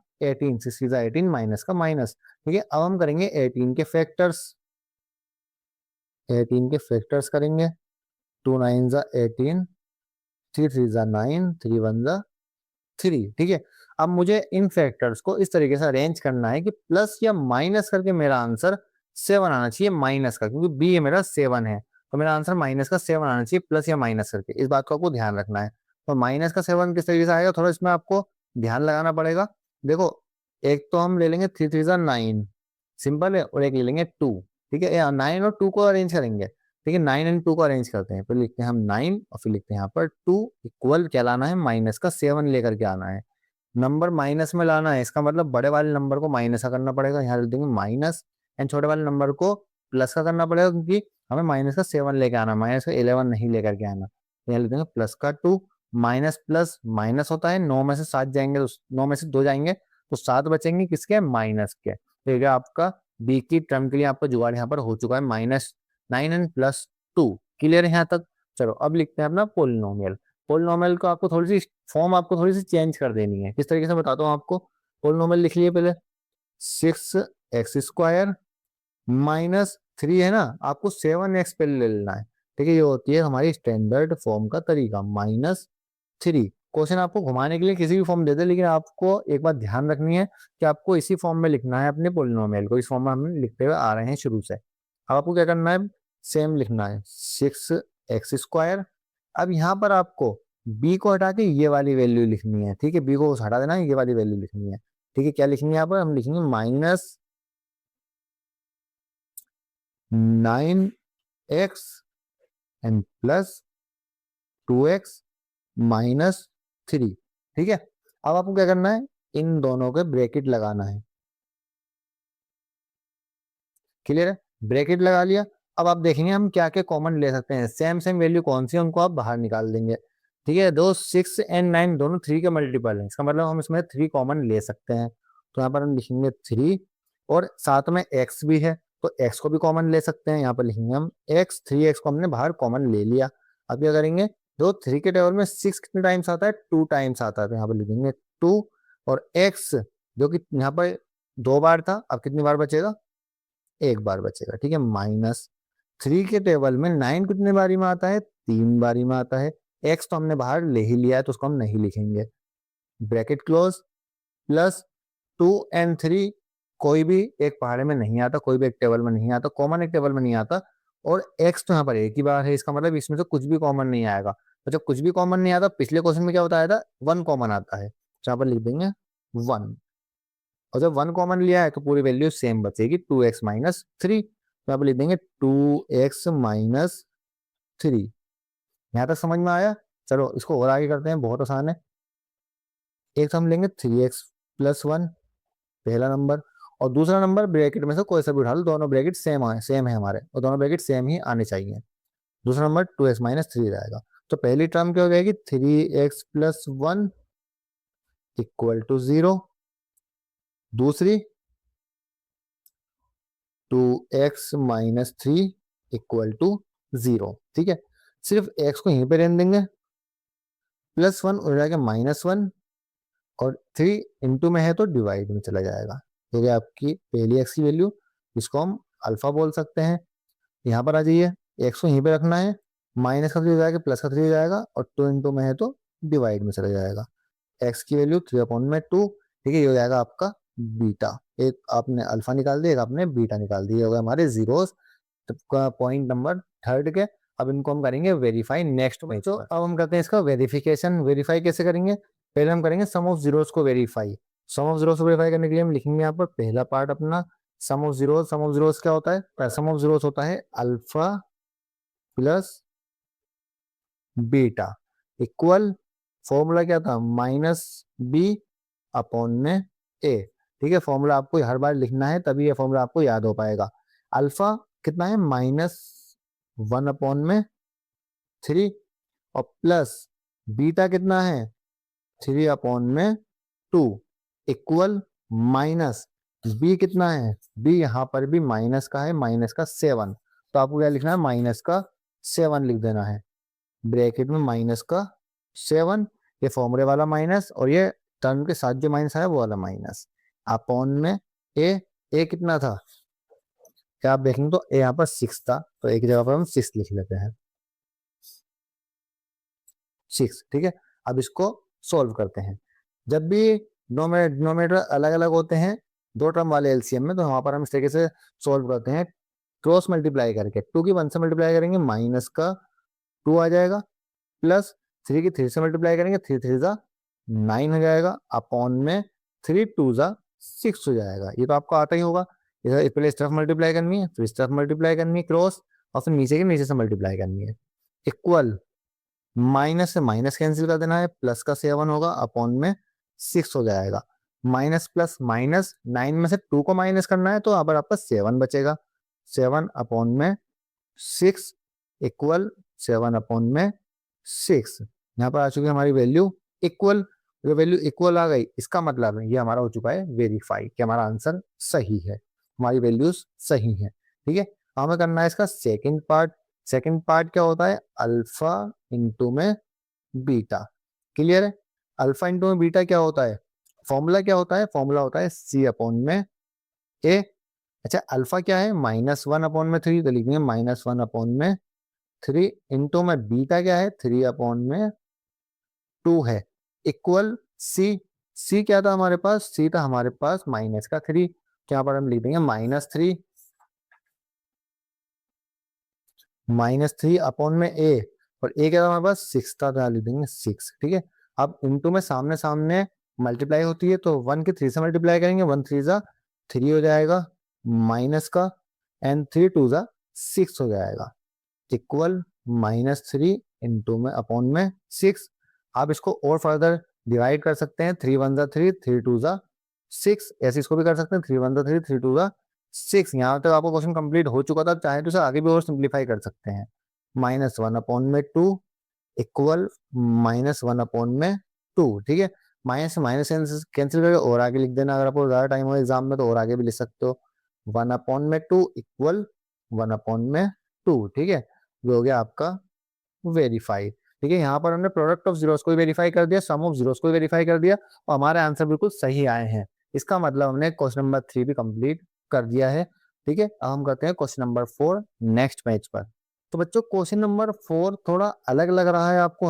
6 18 माइनस का माइनस। ठीक है, अब हम करेंगे 18 के फैक्टर्स, 18 के फैक्टर्स करेंगे। 2 9 जा 18, 3 3 जा 9, 3 1 जा 3। ठीक है, अब मुझे इन फैक्टर्स को इस तरीके से अरेंज करना है कि प्लस या माइनस करके मेरा आंसर 7 आना चाहिए, माइनस का, क्योंकि बी मेरा 7 है, तो मेरा आंसर माइनस का 7 आना चाहिए, प्लस या माइनस करके। इस बात को आपको ध्यान रखना है। तो माइनस का 7 किस तरीके से आएगा, थोड़ा इसमें आपको ध्यान लगाना पड़ेगा। देखो, एक तो हम ले लेंगे 3 3 जा 9, सिंपल है, और एक ले लेंगे 2। ठीक है, 9 और 2 को अरेंज करेंगे। ठीक है, 9 एंड 2 को अरेंज करते हैं। फिर लिखते हैं हम 9 और फिर लिखते हैं यहाँ पर 2, इक्वल क्या लाना है, माइनस का 7 लेकर के आना है। नंबर माइनस में लाना है, इसका मतलब बड़े वाले नंबर को माइनस का करना पड़ेगा, यहाँ लिख देंगे माइनस, एंड छोटे वाले नंबर को प्लस का करना पड़ेगा, क्योंकि हमें माइनस का 7 लेके आना, माइनस का 11 नहीं लेकर के आना। तो यहाँ लिख देंगे प्लस का 2, माइनस प्लस माइनस होता है, 9 में से 7 जाएंगे तो 9 में से 2 जाएंगे तो 7 बचेंगे, किसके, माइनस के। तो ये आपका बी की टर्म के लिए आपका जुगाड़ यहाँ पर हो चुका है, -9 एंड +2। क्लियर है यहाँ तक। चलो अब लिखते हैं अपना पोलिनोमियल। पोलिनोमियल को आपको थोड़ी सी फॉर्म आपको थोड़ी सी चेंज कर देनी है। किस तरीके से बताता हूँ आपको। पोलिनोमियल लिख लिए पहले, 6x² -3 है ना, आपको 7x पहले ले लेना है। ठीक है, ये होती है हमारी स्टैंडर्ड फॉर्म का तरीका, -3। क्वेश्चन आपको घुमाने के लिए किसी भी फॉर्म दे दे, लेकिन आपको एक बात ध्यान रखनी है कि आपको इसी फॉर्म में लिखना है अपने पोलिनोमियल को। इस फॉर्म में हम लिखते हुए आ रहे हैं शुरू से। अब आपको क्या करना है, सेम लिखना है 6x²। अब यहाँ पर आपको b को हटा के ये वाली वैल्यू लिखनी है। ठीक है, b को हटा देना है, ये वाली वैल्यू लिखनी है। ठीक है, क्या लिखनी है यहाँ पर, हम लिखेंगे -9x एंड +2x -3। ठीक है, अब आपको क्या करना है, इन दोनों के ब्रैकेट लगाना है। क्लियर है, ब्रैकेट लगा लिया। अब आप देखेंगे हम क्या क्या कॉमन ले सकते हैं, सेम सेम वैल्यू कौन सी है उनको आप बाहर निकाल देंगे। ठीक है, दो 6 एंड 9 दोनों 3 के मल्टीपल है, इसका मतलब हम इसमें 3 कॉमन ले सकते हैं। तो यहाँ पर हम लिखेंगे 3, और साथ में x भी है, तो x को भी कॉमन ले सकते हैं। यहाँ पर लिखेंगे हम x, 3x को हमने बाहर कॉमन ले लिया। अब क्या करेंगे, जो 3 के टेबल में 6 कितने टाइम्स आता है, 2 टाइम्स आता है, तो यहाँ पर लिखेंगे 2, और x जो कि यहाँ पर 2 बार था, अब कितनी बार बचेगा, 1 बार बचेगा। ठीक है, -3 के टेबल में 9 कितने बारी में आता है, 3 बारी में आता है। x तो हमने बाहर ले ही लिया है, तो उसको हम नहीं लिखेंगे। ब्रैकेट क्लोज, +2 और 3, कोई भी एक पहाड़े में नहीं आता, कोई भी एक टेबल में नहीं आता, कॉमन एक टेबल में नहीं आता। और x तो यहाँ पर एक ही बार है, इसका मतलब इसमें से कुछ भी कॉमन नहीं आएगा। तो जब कुछ भी कॉमन नहीं आता, पिछले क्वेश्चन में क्या बताया था, 1 कॉमन आता है, तो यहाँ पर लिख देंगे 1। और जब 1 कॉमन लिया है तो पूरी वैल्यू सेम बचेगी, 2x -3। तो आप लिख देंगे 2x -3। यहाँ तक समझ में आया। चलो इसको और आगे करते हैं, बहुत आसान है। एक तो हम लेंगे 3x+1, पहला नंबर, और दूसरा नंबर ब्रैकेट में से कोई सा भी उठा लो, दोनों ब्रैकेट सेम है हमारे, और दोनों ब्रैकेट सेम ही आने चाहिए। दूसरा नंबर 2x -3 रहेगा। तो पहली टर्म क्या हो जाएगी, 3x+1 = 0। दूसरी 2x -3 = 0। ठीक है, सिर्फ x को यहीं पे रहने देंगे, +1 हो जाएगा -1, और 3 इंटू में है तो डिवाइड में चला जाएगा। तो ये आपकी पहली x की वैल्यू, इसको हम अल्फा बोल सकते हैं। यहाँ पर आ जाइए, एक्स को यहीं पे रखना है, माइनस का 3 हो जाएगा, प्लस का 3 हो जाएगा, और 2 इंटू में है तो डिवाइड में चला जाएगा। एक्स की वैल्यू 3/2, ठीक है, ये हो जाएगा आपका बीटा। एक आपने अल्फा निकाल दिया, एक आपने बीटा निकाल दिया, हो गया हमारे जीरोस पॉइंट नंबर थर्ड के। अब इनको हम करेंगे वेरीफाई नेक्स्ट में। तो अब हम करते हैं इसका वेरिफिकेशन। वेरीफाई कैसे करेंगे? पहले हम करेंगे सम ऑफ जीरोस को वेरीफाई। सम ऑफ जीरोस को वेरीफाई करने के लिए हम लिखेंगे यहाँ पर पहला पार्ट अपना sum of zeros. Sum of zeros क्या होता है? सम ऑफ जीरोस होता है alpha plus beta equal, formula क्या था? माइनस बी अपॉन में ए। ठीक है, फॉर्मूला आपको हर बार लिखना है, तभी ये फॉर्मूला आपको याद हो पाएगा। अल्फा कितना है? -1/3, और प्लस बीटा कितना है? 3/2 इक्वल माइनस बी कितना है? बी यहाँ पर भी माइनस का है, माइनस का 7। तो आपको क्या लिखना है? माइनस का 7 लिख देना है ब्रैकेट में, माइनस का 7, ये फॉर्मूले वाला माइनस, और ये टर्म के साथ जो माइनस आया वो वाला माइनस, अपॉन में ए कितना था? क्या आप देखेंगे तो ए यहाँ पर 6 था, तो एक जगह पर हम 6 लिख लेते हैं, 6। ठीक है, अब इसको सोल्व करते हैं। जब भी डिनोमिनेटर अलग अलग होते हैं दो टर्म वाले एलसीएम में, तो वहां पर हम इस तरीके से सोल्व करते हैं, क्रॉस मल्टीप्लाई करके। 2 की 1 से मल्टीप्लाई करेंगे, माइनस का 2 आ जाएगा, प्लस 3 की 3 से मल्टीप्लाई करेंगे, 3 3 जा 9 हो जाएगा, अपॉन में 3 2 जा 6 हो जाएगा। ये तो आपको आता ही होगा। इधर पहले इस तरफ मल्टीप्लाई करनी है, फिर इस तरफ मल्टीप्लाई करनी है क्रॉस, और फिर नीचे के नीचे से मल्टीप्लाई करनी है। इक्वल, माइनस से माइनस कैंसिल कर देना है, प्लस का 7 होगा, अपॉन में 6 हो जाएगा। माइनस प्लस माइनस, 9 में से 2 को माइनस करना है, तो यहाँ पर आपका 7 बचेगा। 7 अपॉन में 6 इक्वल 7 अपॉन में 6। यहाँ पर आ चुकी है हमारी वैल्यू इक्वल। जो वैल्यू इक्वल आ गई, इसका मतलब है ये हमारा हो चुका है वेरीफाई, कि हमारा आंसर सही है, हमारी वैल्यूज सही है। ठीक है, हमें करना है इसका सेकंड पार्ट। सेकंड पार्ट क्या होता है? अल्फा इंटू में बीटा। क्लियर है? अल्फा इंटू में बीटा क्या होता है? फॉर्मूला क्या होता है? फॉर्मूला होता है सी अपॉन में ए। अच्छा, अल्फा क्या है? -1/3, तो लिखेंगे -1/3, इंटू में बीटा क्या है? 3/2 है, इक्वल सी। सी क्या था हमारे पास? सी था हमारे पास माइनस का 3, क्या पर हम लिख देंगे -3 अपॉन में ए, और ए क्या था हमारे पास? 6 था, तो लिख देंगे 6। ठीक है, अब इंटू में सामने सामने मल्टीप्लाई होती है, तो 1 की 3 से मल्टीप्लाई करेंगे, 1 3 जा 3 हो जाएगा, माइनस का, एंड 3 2 जा 6 हो जाएगा, इक्वल -3 इंटू में अपॉन में 6। आप इसको और फर्दर डिवाइड कर सकते हैं, 3 1 जा 3, 3 2 जा 6, ऐसे इसको भी कर सकते हैं, 3 1 जा 3, 3 2 जा 6। यहाँ तक आपको क्वेश्चन कंप्लीट हो चुका था, चाहे तो इसे आगे भी और सिंप्लीफाई कर सकते हैं। -1/2 इक्वल -1/2। ठीक है, माइनस से माइनस कैंसिल करके और आगे लिख देना, अगर आपको ज़्यादा टाइम हो एग्जाम में तो और आगे भी लिख सकते हो। 1/2 इक्वल 1/2। ठीक है, ये हो गया आपका वेरीफाई। ठीक है, यहाँ पर हमने प्रोडक्ट ऑफ जीरोस को वेरीफाई कर दिया, सम ऑफ जीरोस को वेरीफाई कर दिया, और हमारे आंसर बिल्कुल सही आए हैं। इसका मतलब हमने क्वेश्चन नंबर 3 भी कंप्लीट कर दिया है। ठीक है, अब हम करते हैं क्वेश्चन नंबर 4 नेक्स्ट पेज पर। तो बच्चों, क्वेश्चन नंबर 4 थोड़ा अलग लग रहा है आपको,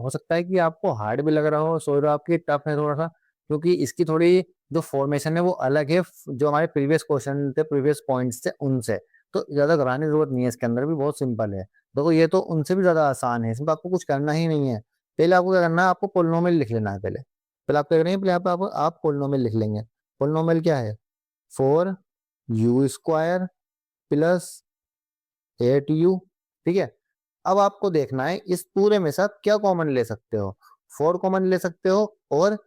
हो सकता है कि आपको हार्ड भी लग रहा हो, सोच रहा आपकी टफ है थोड़ा सा, क्योंकि इसकी थोड़ी जो फॉर्मेशन है वो अलग है जो हमारे प्रीवियस क्वेश्चन थे, प्रीवियस पॉइंट्स थे उनसे। तो ज्यादा घबराने की जरूरत नहीं है, इसके अंदर भी बहुत सिंपल है। देखो, ये तो उनसे भी ज्यादा आसान है, इसमें आपको कुछ करना ही नहीं है। पहले आपको क्या करना है? आपको पोलिनोमियल लिख लेना है। पहले पहले आप क्या करेंगे? पहले आप पोलिनोमियल लिख लेंगे। पोलिनोमियल क्या है? 4u² plus 8u। ठीक है, अब आपको देखना है इस पूरे में से आप क्या कॉमन ले सकते हो। 4 कॉमन ले सकते हो, और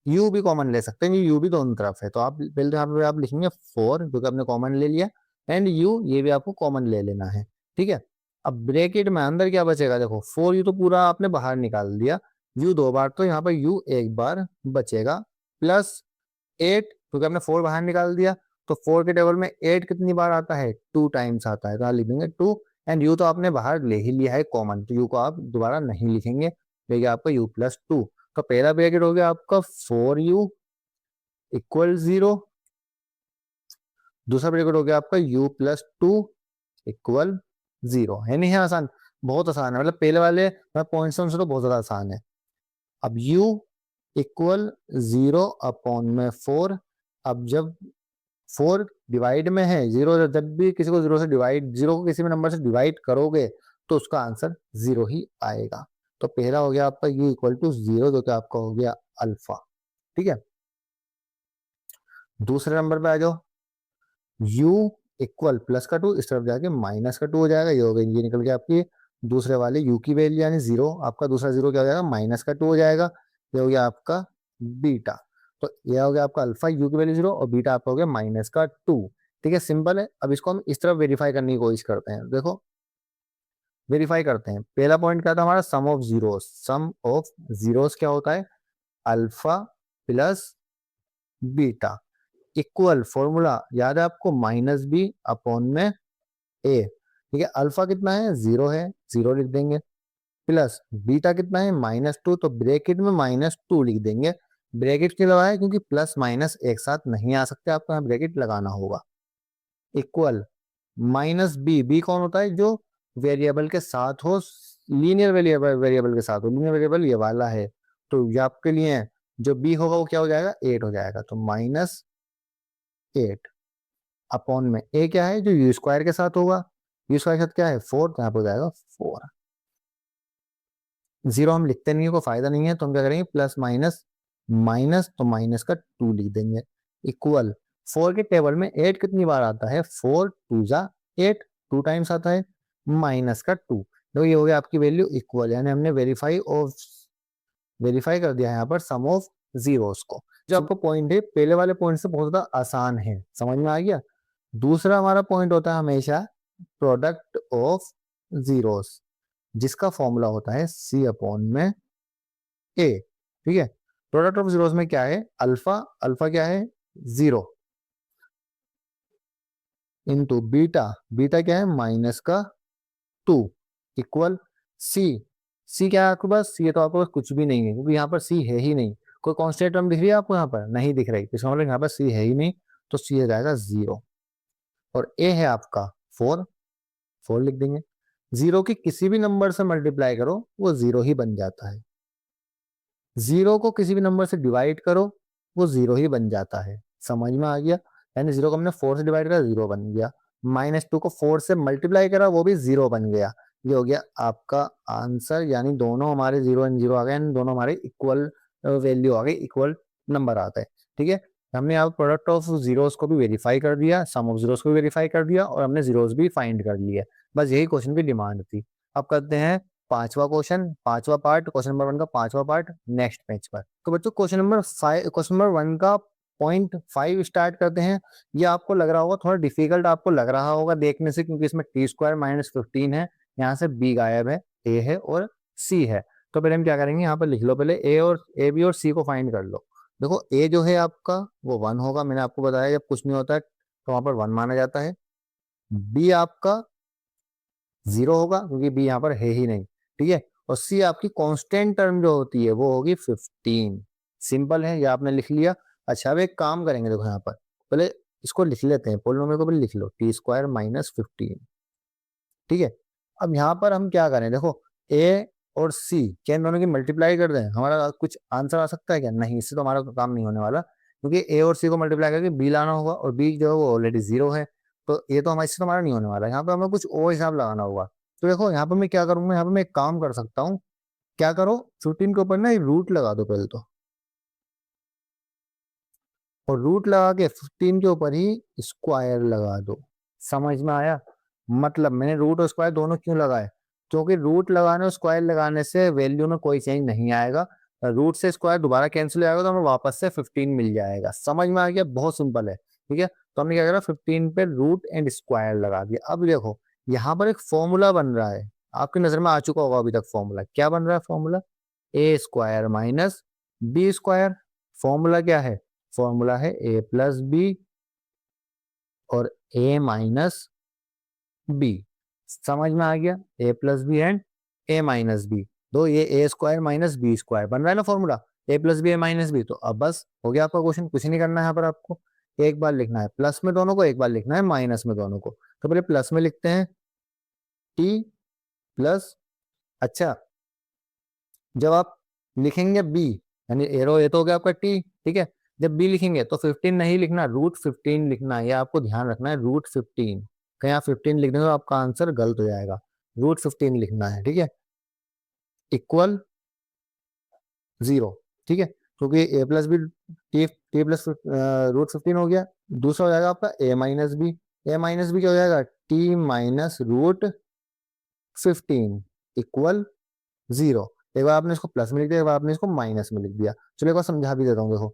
u भी कॉमन ले सकते हैं, u भी दोनों तरफ है। तो आप पहले तो यहाँ पे आप लिखेंगे 4, क्योंकि आपने कॉमन ले लिया, एंड u, ये भी आपको कॉमन ले लेना है। ठीक है, अब ब्रैकेट में अंदर क्या बचेगा? देखो, 4u तो पूरा आपने बाहर निकाल दिया, u 2 बार, तो यहाँ पर u 1 बार बचेगा, प्लस 8, क्योंकि आपने 4 बाहर निकाल दिया, तो 4 के टेबल में 8 कितनी बार आता है? 2 टाइम्स आता है, तो यहाँ लिख देंगे 2, एंड u तो आपने बाहर ले ही लिया है कॉमन, तो u को आप दोबारा नहीं लिखेंगे, तो आपका u+2। तो पहला ब्रैकेट हो गया आपका 4u इक्वल 0, दूसरा प्रेडिकेट हो गया आपका u+2 इक्वल 0, है नहीं है आसान, बहुत आसान है, मतलब पहले वाले पॉइंट से तो बहुत ज्यादा आसान है। अब u इक्वल 0/4, अब जब 4 डिवाइड में है 0, जब भी किसी को 0 से डिवाइड, 0 को किसी भी नंबर से डिवाइड करोगे तो उसका आंसर 0 ही आएगा। तो पहला हो गया आपका u इक्वल टू 0, जो कि आपका हो गया अल्फा। ठीक है, दूसरे नंबर पे आ जाओ, u इक्वल +2, इस तरफ जाके -2 हो जाएगा, ये हो गया, ये निकल गया आपकी दूसरे वाले u की वैल्यू यानी 0, आपका दूसरा 0 क्या हो जाएगा, -2 हो जाएगा, ये हो गया आपका बीटा। तो ये हो गया आपका अल्फा, u की वैल्यू 0 और बीटा आपका हो गया -2। ठीक है, सिंपल है। अब इसको हम इस तरफ वेरीफाई करने की कोशिश करते हैं। देखो वेरीफाई करते हैं, पहला पॉइंट क्या था हमारा, sum of zeros. Sum of zeros क्या होता है, alpha plus beta equal, formula याद है आपको, -b/में a। ठीक है, अल्फा कितना है, 0 है, 0 लिख देंगे, प्लस बीटा कितना है, -2, तो ब्रैकेट में -2 लिख देंगे। ब्रैकेट क्यों लगाया, क्योंकि प्लस माइनस एक साथ नहीं आ सकते, आपको यहाँ ब्रैकेट लगाना होगा। इक्वल -b, b कौन होता है, जो वेरिएबल के साथ हो, लीनियर वेरिएबल के साथ हो, लीनियर वेरिएबल ये वाला है, तो ये आपके लिए है। जो b होगा वो क्या हो जाएगा, 8 हो जाएगा, तो -8 में a क्या है, जो u स्क्वायर के साथ होगा, u स्क्वायर के साथ क्या है 4, तो यहाँ पे हो जाएगा 4। 0 हम लिखते नहीं है, कोई फायदा नहीं है, तो हम क्या करेंगे, प्लस माइनस माइनस, तो माइनस का 2 लिख देंगे, इक्वल 4 के टेबल में 8 कितनी बार आता है, 4 2 जा 8, 2 टाइम्स आता है, माइनस का 2। तो ये हो गया आपकी वैल्यू इक्वल, यानी हमने वेरीफाई कर दिया यहाँ पर सम ऑफ जीरोस को। जो आपको पॉइंट है पहले वाले पॉइंट से बहुत ज्यादा आसान है, समझ में आ गया। दूसरा हमारा पॉइंट होता है हमेशा प्रोडक्ट ऑफ जीरोस, जिसका फॉर्मूला होता है c/में a। ठीक है, प्रोडक्ट ऑफ जीरोस में क्या है, अल्फा, अल्फा क्या है 0, इंटू बीटा, बीटा क्या है -2, इक्वल सी। सी क्या है आपके पास, सी तो आपके पास कुछ भी नहीं है, क्योंकि यहाँ पर सी है ही नहीं। कोई कांस्टेंट टर्म दिख रही है आपको, यहाँ पर नहीं दिख रही, इसका मतलब यहाँ पर सी है ही नहीं, तो सी हो जाएगा 0। और ए है आपका 4, 4 लिख देंगे। 0 की किसी भी नंबर से मल्टीप्लाई करो वो 0 ही बन जाता है, 0 को किसी भी नंबर से डिवाइड करो वो 0 ही बन जाता है, समझ में आ गया। यानी 0 को हमने 4 से डिवाइड करा 0 बन गया, -2 को 4 से मल्टीप्लाई करा वो भी 0 बन गया। ये हो गया आपका आंसर, यानी दोनों हमारे 0 एंड 0 आ गए, यानी दोनों हमारे इक्वल वैल्यू आ गई, इक्वल नंबर आता है। ठीक है, हमने यहाँ प्रोडक्ट ऑफ जीरोस को भी वेरीफाई कर दिया, सम ऑफ जीरोस को भी वेरीफाई कर दिया, और हमने जीरोस भी फाइंड कर लिए। बस यही क्वेश्चन की डिमांड थी। अब करते हैं पांचवा क्वेश्चन, पांचवा पार्ट, क्वेश्चन नंबर 1 का पांचवा पार्ट नेक्स्ट पेज पर। तो बच्चों क्वेश्चन नंबर 1 का .5 स्टार्ट करते हैं। ये आपको लग रहा होगा थोड़ा डिफिकल्ट, आपको लग रहा होगा देखने से, क्योंकि इसमें t² -15 है, यहाँ से b गायब है, a है और c है। तो पहले हम क्या करेंगे, यहाँ पर लिख लो, पहले a b और c को फाइंड कर लो। देखो a जो है आपका वो 1 होगा, मैंने आपको बताया जब कुछ नहीं होता है तो वहां पर 1 माना जाता है। b आपका 0 होगा, क्योंकि b यहाँ पर है ही नहीं। ठीक है, और c आपकी कांस्टेंट टर्म जो होती है वो होगी 15। सिंपल है, ये आपने लिख लिया। अच्छा, अब एक काम करेंगे, देखो यहाँ पर पहले इसको लिख लेते हैं, पोलिनोमियल को पहले लिख लो, t² -15। ठीक है, अब यहाँ पर हम क्या करें, देखो a और c क्या इन दोनों की मल्टीप्लाई कर दें, हमारा कुछ आंसर आ सकता है क्या, नहीं, इससे तो हमारा काम नहीं होने वाला, क्योंकि a और c को मल्टीप्लाई करके b लाना होगा, और b जो है वो ऑलरेडी 0 है, तो ये तो हमारे इससे तो हमारा नहीं होने वाला। यहाँ पे हमें कुछ और हिसाब लगाना होगा। तो देखो यहाँ पर मैं क्या करूंगा, यहाँ पर मैं एक काम कर सकता हूँ, क्या करो, 15 के ऊपर ना एक रूट लगा दो पहले तो, और रूट लगा के 15 के ऊपर ही स्क्वायर लगा दो। समझ में आया, मतलब मैंने रूट और स्क्वायर दोनों क्यों लगाए, क्योंकि रूट लगाने और स्क्वायर लगाने से वैल्यू में कोई चेंज नहीं आएगा, रूट से स्क्वायर दोबारा कैंसिल हो जाएगा, तो हमें वापस से 15 मिल जाएगा। समझ में आ गया, बहुत सिंपल है। ठीक है, तो हमने क्या करा, 15 पे रूट एंड स्क्वायर लगा दिया। अब देखो यहाँ पर एक फॉर्मूला बन रहा है, आपकी नजर में आ चुका होगा अभी तक फॉर्मूला, क्या बन रहा है फॉर्मूला, a² - b²। फॉर्मूला क्या है, फॉर्मूला है a+b और a-b। समझ में आ गया, a+b एंड a-b, दो ये a² - b² बन रहा है ना फॉर्मूला, a+b a-b। तो अब बस हो गया आपका क्वेश्चन, कुछ नहीं करना है यहाँ पर आपको। एक बार लिखना है प्लस में दोनों को, एक बार लिखना है माइनस में दोनों को। तो पहले प्लस में लिखते हैं t प्लस, अच्छा जब आप लिखेंगे b, यानी एरो ये तो हो गया आपका t, ठीक है। जब b लिखेंगे तो 15 नहीं लिखना, √15 लिखना है, ये आपको ध्यान रखना है, √15। कहीं आप 15 लिख देंगे तो आपका आंसर गलत हो जाएगा, √15 लिखना है, ठीक है। इक्वल 0, ठीक है, क्योंकि a plus B T plus √15 हो गया। दूसरा हो जाएगा आपका a minus B, a minus B क्या हो जाएगा, t माइनस √15 इक्वल 0। एक बार आपने इसको प्लस में लिख दिया, एक बार आपने इसको माइनस में लिख दिया। चलो एक बार समझा भी देता हूँ, देखो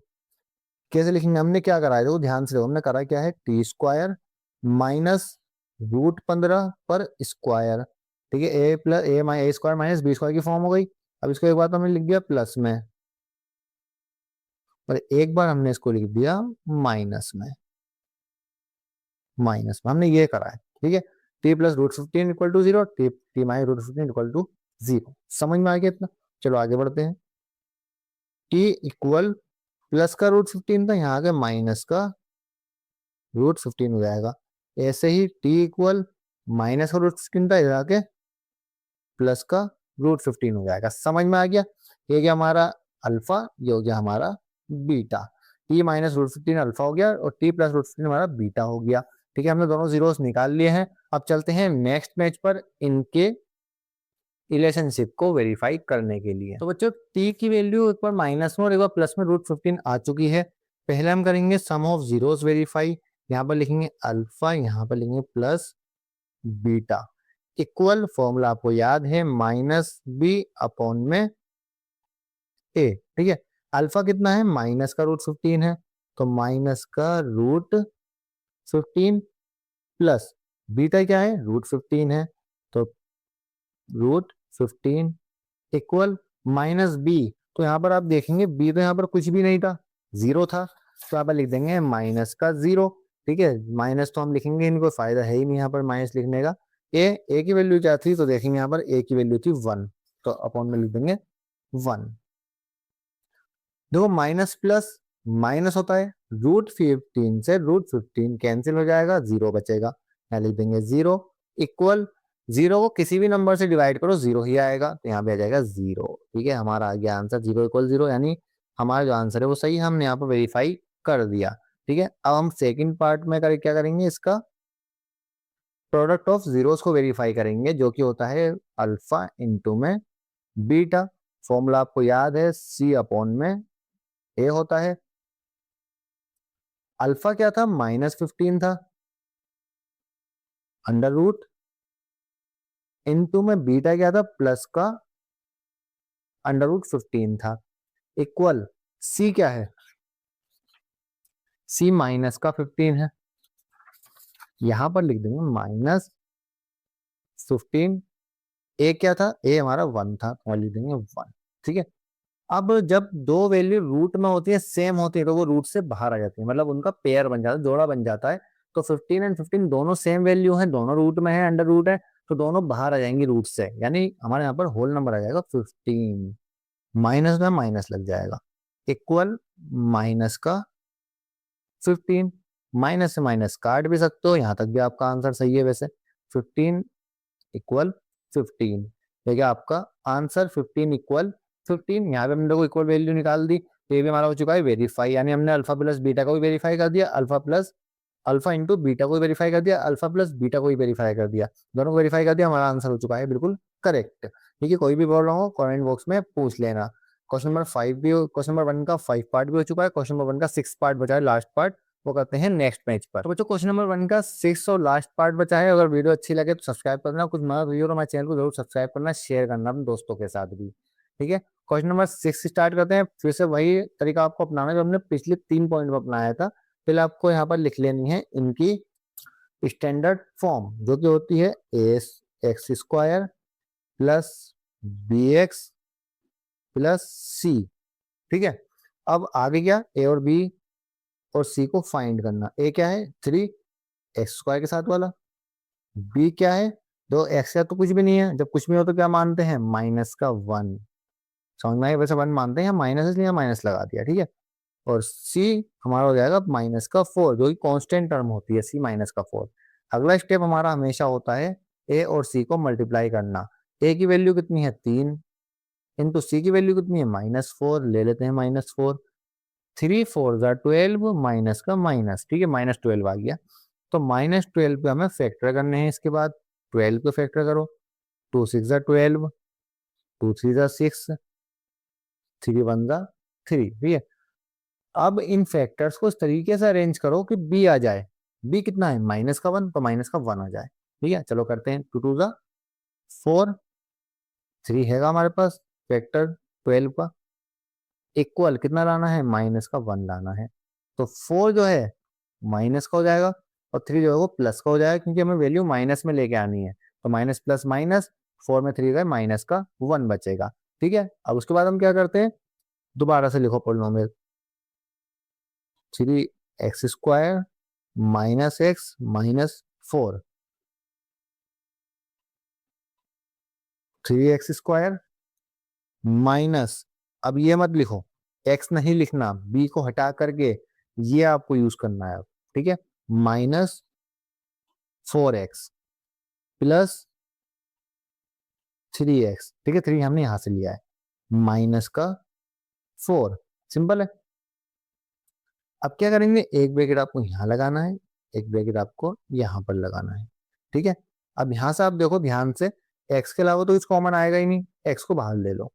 कैसे लिखेंगे। हमने क्या करा है, देखो ध्यान से देखो, हमने करा क्या है, टी स्क्वायर माइनस √15 पर स्क्वायर, ठीक है। ए प्लस ए स्क्वायर माइनस बी स्क्वायर की फॉर्म हो गई। अब इसको एक बार तो हमने लिख दिया प्लस में, और एक बार हमने इसको लिख दिया माइनस में, हमने ये करा है, ठीक है। T plus √15 equal to 0, T minus √15 equal to 0। समझ में आ गया इतना। चलो आगे बढ़ते हैं। टी इक्वल प्लस का √15 था, यहाँ आ गया माइनस का √15 हो जाएगा। ऐसे ही टी इक्वल माइनस का √15 था, इधर आके प्लस का √15 हो जाएगा। समझ में आ गया। ये गया हमारा अल्फा, ये हो गया हमारा बीटा। टी माइनस √15 अल्फा हो गया और टी प्लस √15 हमारा बीटा हो गया, ठीक है। हमने दोनों जीरोस निकाल लिए हैं। अब चलते हैं नेक्स्ट पेज पर इनके रिलेशनशिप को वेरीफाई करने के लिए। तो बच्चों टी की वैल्यू एक बार माइनस में और एक बार प्लस में √15 आ चुकी है। पहले हम करेंगे सम ऑफ जीरोस वेरीफाई। यहाँ पर लिखेंगे अल्फा, यहाँ पर लिखेंगे प्लस बीटा, इक्वल फॉर्मूला आपको याद है, माइनस बी अपॉन में ए, ठीक है। अल्फा कितना है, माइनस का √15 है, तो माइनस का √15 प्लस बीटा क्या है, √15 है, तो √15 इक्वल माइनस बी। तो यहाँ पर आप देखेंगे बी तो यहाँ पर कुछ भी नहीं था, 0 था, तो यहाँ पर लिख देंगे माइनस का 0, ठीक है। माइनस तो हम लिखेंगे, इनको फायदा है ही नहीं यहाँ पर माइनस लिखने का। ए की वैल्यू क्या थी, तो देखेंगे यहाँ पर ए की वैल्यू थी 1, तो अपॉन में लिख देंगे 1। देखो माइनस प्लस माइनस होता है, √15 से √15 कैंसिल हो जाएगा, 0 बचेगा, यहाँ लिख देंगे 0 इक्वल 0 को किसी भी नंबर से डिवाइड करो 0 ही आएगा, तो यहाँ पे आ जाएगा 0, ठीक है। हमारा आ गया आंसर 0 इक्वल 0, यानी हमारा जो आंसर है वो सही, हमने यहाँ पर वेरीफाई कर दिया, ठीक है। अब हम सेकंड पार्ट में क्या करेंगे, इसका प्रोडक्ट ऑफ जीरोस को वेरीफाई करेंगे, जो कि होता है अल्फा इंटू में बीटा। फॉर्मूला आपको याद है, सी अपॉन में ए होता है। अल्फा क्या था, -15 था, अंडर रूट इनटू में बीटा क्या था, प्लस का √15 था, इक्वल सी क्या है, सी माइनस का 15 है, यहां पर लिख देंगे -15। ए क्या था, ए हमारा 1 था, तो लिख देंगे 1, ठीक है। अब जब दो वैल्यू रूट में होती है, सेम होती है, तो वो रूट से बाहर आ जाती है, मतलब उनका पेयर बन जाता है, जोड़ा बन जाता है। तो 15 एंड 15 दोनों सेम वैल्यू है, दोनों रूट में है, अंडर रूट है, तो दोनों बाहर आ जाएंगी रूट से, यानी हमारे यहाँ पर होल नंबर आ जाएगा 15, माइनस में माइनस लग जाएगा, इक्वल माइनस का 15। माइनस से माइनस काट भी सकते हो, यहाँ तक भी आपका आंसर सही है वैसे। 15 इक्वल 15, ठीक है, आपका आंसर 15 इक्वल 15। यहाँ पे हमने देखो इक्वल वैल्यू निकाल दी, तो ये भी हमारा हो चुका है वेरीफाई, यानी हमने अल्फा प्लस बीटा को भी वेरीफाई कर दिया, अल्फा इंटू बीटा को भी वेरीफाई कर दिया, अल्फा प्लस बीटा को भी वेरीफाई कर दिया, दोनों को वेरीफाई कर दिया, हमारा आंसर हो चुका है बिल्कुल करेक्ट, ठीक है। कोई भी प्रॉब्लम हो कमेंट बॉक्स में पूछ लेना। क्वेश्चन नंबर 1 का 5 पार्ट भी हो चुका है, क्वेश्चन नंबर 1 का 6 पार्ट बचा है, लास्ट पार्ट वो करते हैं नेक्स्ट पेज पर। तो बच्चों क्वेश्चन नंबर 1 का 6 और लास्ट पार्ट बचा है। अगर वीडियो अच्छी लगे तो सब्सक्राइब करना, कुछ मदद हुई हो तो हमारे चैनल को जरूर सब्सक्राइब करना, शेयर करना अपने दोस्तों के साथ भी, ठीक है। क्वेश्चन नंबर 6 स्टार्ट करते हैं। फिर से वही तरीका आपको अपनाना है जो हमने पिछले 3 पॉइंट में अपनाया था। पहले आपको यहाँ पर लिख लेनी है इनकी स्टैंडर्ड फॉर्म, जो कि होती है ax² plus bx plus c, ठीक है। अब आगे क्या, a और b और c को फाइंड करना। a क्या है, 3x² के साथ वाला, b क्या है, 2x का तो कुछ भी नहीं है, जब कुछ भी हो तो क्या मानते हैं, -1। समझ में आया, वैसे 1 मानते हैं, माइनस इसलिए माइनस लगा दिया, ठीक है। और सी हमारा हो जाएगा -4, जो कि कांस्टेंट टर्म होती है सी -4। अगला स्टेप हमारा हमेशा होता है ए और सी को मल्टीप्लाई करना। ए की वैल्यू कितनी है 3, इंटू सी की वैल्यू कितनी है -4, ले लेते हैं -4। 3 4 = 12, माइनस का माइनस, ठीक है, -12 आ गया। तो -12 पे हमें फैक्टर करने हैं। इसके बाद 12 को फैक्टर करो, 2 6 12, 2 3 6, 3 1 3, ठीक है। अब इन फैक्टर्स को इस तरीके से अरेंज करो कि बी आ जाए। बी कितना है -1, तो -1 आ जाए, ठीक है। चलो करते हैं, 2 2 4, 3 हैगा हमारे पास फैक्टर 12 का, इक्वल कितना लाना है -1 लाना है। तो 4 जो है माइनस का हो जाएगा और 3 जो है वो प्लस का हो जाएगा, क्योंकि हमें वैल्यू माइनस में लेके आनी है। तो माइनस प्लस माइनस, 4 में 3 गए, -1 बचेगा, ठीक है। अब उसके बाद हम क्या करते हैं, दोबारा से लिखो polynomial, 3x² -x -4, 3x² minus, अब ये मत लिखो, x नहीं लिखना, b को हटा करके ये आपको यूज करना है अब, ठीक है। -4x प्लस 3x, ठीक है, 3 हमने यहां से लिया है, -4, सिंपल है। अब क्या करेंगे, एक ब्रैकेट आपको यहाँ लगाना है, एक ब्रैकेट आपको यहाँ पर लगाना है, ठीक है। अब यहाँ से आप देखो ध्यान से, x के अलावा तो कुछ कॉमन आएगा ही नहीं, x को बाहर ले लो,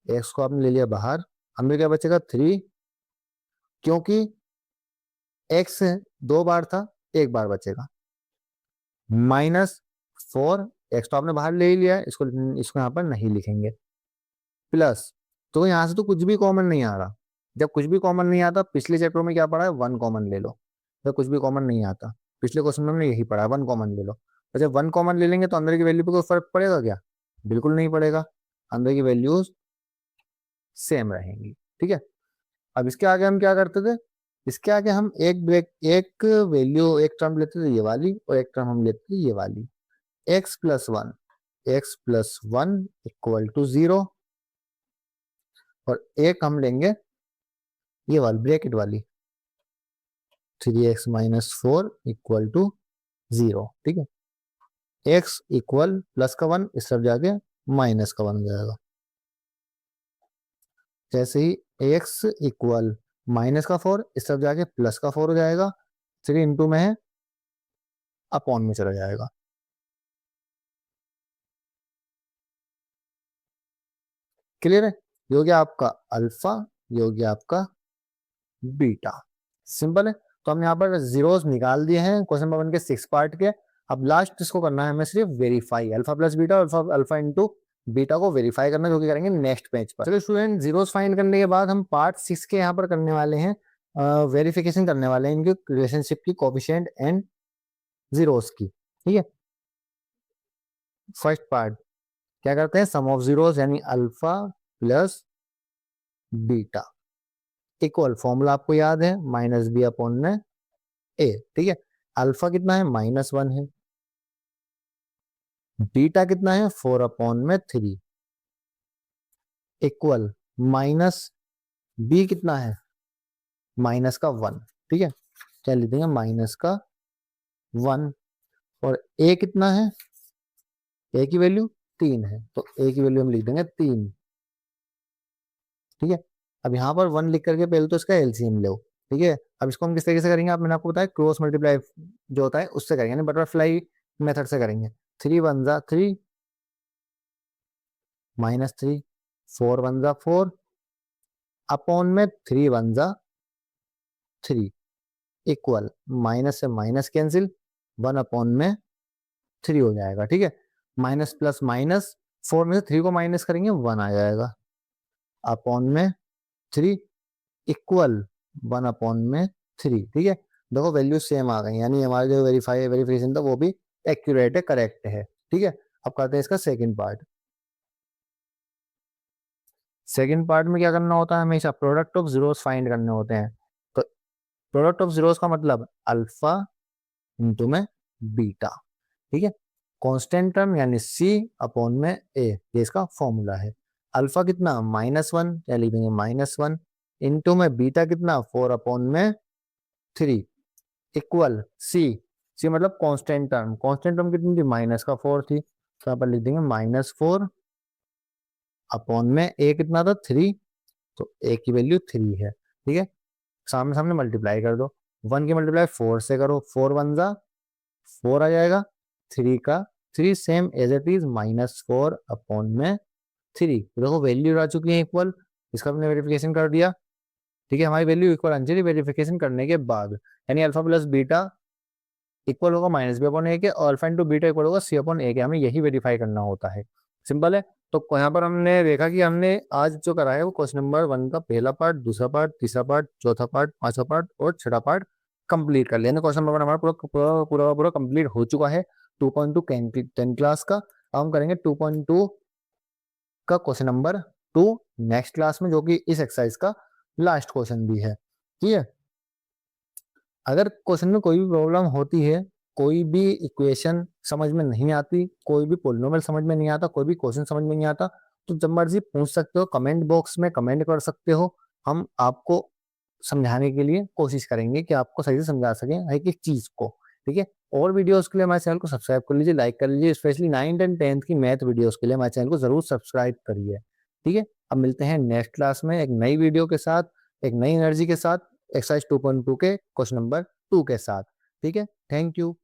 x को आपने ले लिया बाहर, हमें क्या बचेगा 3, क्योंकि x 2 बार था, 1 बार बचेगा, -4, x तो आपने बाहर ले ही लिया है, इसको यहाँ पर नहीं लिखेंगे, प्लस, तो यहाँ से तो कुछ भी कॉमन नहीं आ रहा। जब कुछ भी कॉमन नहीं आता, पिछले चैप्टर में क्या पढ़ा है, 1 कॉमन ले लो। जब कुछ भी कॉमन नहीं आता, पिछले क्वेश्चन में हमने यही पढ़ा है, 1 कॉमन ले लो। तो जब 1 कॉमन ले लेंगे तो अंदर की वैल्यू पे कोई फर्क पड़ेगा क्या, बिल्कुल नहीं पड़ेगा, अंदर की वैल्यूज सेम रहेंगी, ठीक है। अब इसके आगे हम क्या करते थे, इसके आगे हम एक वैल्यू, एक टर्म लेते थे ये वाली, और एक टर्म हम लेते थे ये वाली, x+1, x+1 = 0, और एक हम लेंगे ये वाली ब्रैकेट वाली, 3x -4 = 0, ठीक है। x इक्वल +1, इस तरफ जाके -1 हो जाएगा। जैसे ही x इक्वल -4, इस तरफ जाके +4 हो जाएगा, 3 इंटू में है, अपॉन में चला जाएगा। क्लियर है, ये हो गया आपका अल्फा, ये हो गया आपका बीटा, सिंपल है। तो हम यहाँ पर जीरोस निकाल दिए हैं क्वेश्चन नंबर 1 के 6 पार्ट के। अब लास्ट इसको करना है हमें सिर्फ verify, alpha plus beta, alpha into beta को वेरीफाई करना, जो कि करेंगे नेक्स्ट पेज पर। चलिए स्टूडेंट, जीरोस फाइंड करने के बाद हम पार्ट 6 के यहाँ पर करने वाले हैं, वेरिफिकेशन करने वाले हैं इनकी रिलेशनशिप की, कोफिशिएंट एंड जीरोस की, ठीक है। फर्स्ट पार्ट क्या करते हैं, सम ऑफ जीरोस यानी alpha plus beta equal, formula आपको याद है, -b/, ए, ठीक है। अल्फा कितना है -1 है, बीटा कितना है 4/3 इक्वल, माइनस बी कितना है -1, ठीक है। क्या लिख देंगे -1, और ए कितना है, ए की वैल्यू 3 है, तो ए की वैल्यू हम लिख देंगे 3, ठीक है। अब यहाँ पर 1 लिख करके पहले तो इसका एलसीएम लो, ठीक है। अब इसको हम किस तरीके से करेंगे, आप मैंने आपको बताया क्रॉस मल्टीप्लाई जो होता है उससे करेंगे, यानी बटरफ्लाई मेथड से करेंगे। 3 1 3, -3, 4 1 4, अपॉन में 3 1 3 इक्वल, माइनस से माइनस कैंसिल, 1/3 हो जाएगा, ठीक है। माइनस प्लस माइनस, 4 में से 3 को माइनस करेंगे 1 आ जाएगा, अपॉन में 3 इक्वल 1/3, ठीक है। देखो वैल्यू सेम आ गई, यानी हमारा जो वेरिफिकेशन था वो भी एक्यूरेट है, करेक्ट है, ठीक है। अब करते हैं इसका सेकंड पार्ट। सेकंड पार्ट में क्या करना होता है, हमेशा प्रोडक्ट ऑफ जीरोस फाइंड करने होते हैं। तो प्रोडक्ट ऑफ जीरोस का मतलब अल्फा इंटू में बीटा, ठीक है। कांस्टेंट टर्म यानी सी अपॉन में ए, ये इसका फॉर्मूला है। अल्फा कितना -1, क्या लिख देंगे -1, इनटू में बीटा कितना 4/3 इक्वल सी मतलब कांस्टेंट टर्म कितनी थी -4 थी, तो यहाँ पर लिख देंगे -4 ए कितना था 3, तो ए की वैल्यू 3 है। ठीक है, सामने सामने मल्टीप्लाई कर दो, 1 की मल्टीप्लाई 4 से करो, 4 1 जा 4 आ जाएगा, 3 का 3 सेम एज इट इज -4/3। देखो वैल्यू आ चुकी है इक्वल, इसका हमने वेरिफिकेशन कर दिया। ठीक है, हमारी वैल्यू इक्वल आनी चाहिए वेरिफिकेशन करने के बाद, यानी अल्फा प्लस बीटा इक्वल होगा -b/a के और अल्फा इंटू बीटा इक्वल होगा c/a के। हमें यही वेरीफाई करना होता है, सिंपल है। तो यहाँ पर हमने देखा कि हमने आज जो करा है वो क्वेश्चन नंबर 1 का पहला पार्ट, दूसरा पार्ट, तीसरा पार्ट, चौथा पार्ट, पांचवा पार्ट और छठा पार्ट कंप्लीट कर लिया। क्वेश्चन नंबर 1 हमारा पूरा पूरा पूरा पूरा कंप्लीट हो चुका है 2.2 10 क्लास का। अब हम करेंगे 2.2 का क्वेश्चन नंबर 2 नेक्स्ट क्लास में, जो कि इस एक्सरसाइज का लास्ट क्वेश्चन भी है। ठीक है, अगर क्वेश्चन में कोई भी प्रॉब्लम होती है, कोई भी इक्वेशन समझ में नहीं आती, कोई भी पोलिनोमियल समझ में नहीं आता, कोई भी क्वेश्चन समझ में नहीं आता, तो जब मर्जी पूछ सकते हो, कमेंट बॉक्स में कमेंट कर सकते हो। हम आपको समझाने के लिए कोशिश करेंगे कि आपको सही से समझा सकें हर एक चीज को। ठीक है, और वीडियोस के लिए हमारे चैनल को सब्सक्राइब कर लीजिए, लाइक कर लीजिए, स्पेशली 9th एंड 10th की मैथ वीडियोस के लिए हमारे चैनल को जरूर सब्सक्राइब करिए। ठीक है, अब मिलते हैं नेक्स्ट क्लास में एक नई वीडियो के साथ, एक नई एनर्जी के साथ, एक्सरसाइज 2.2 के क्वेश्चन नंबर 2 के साथ। ठीक है, थैंक यू।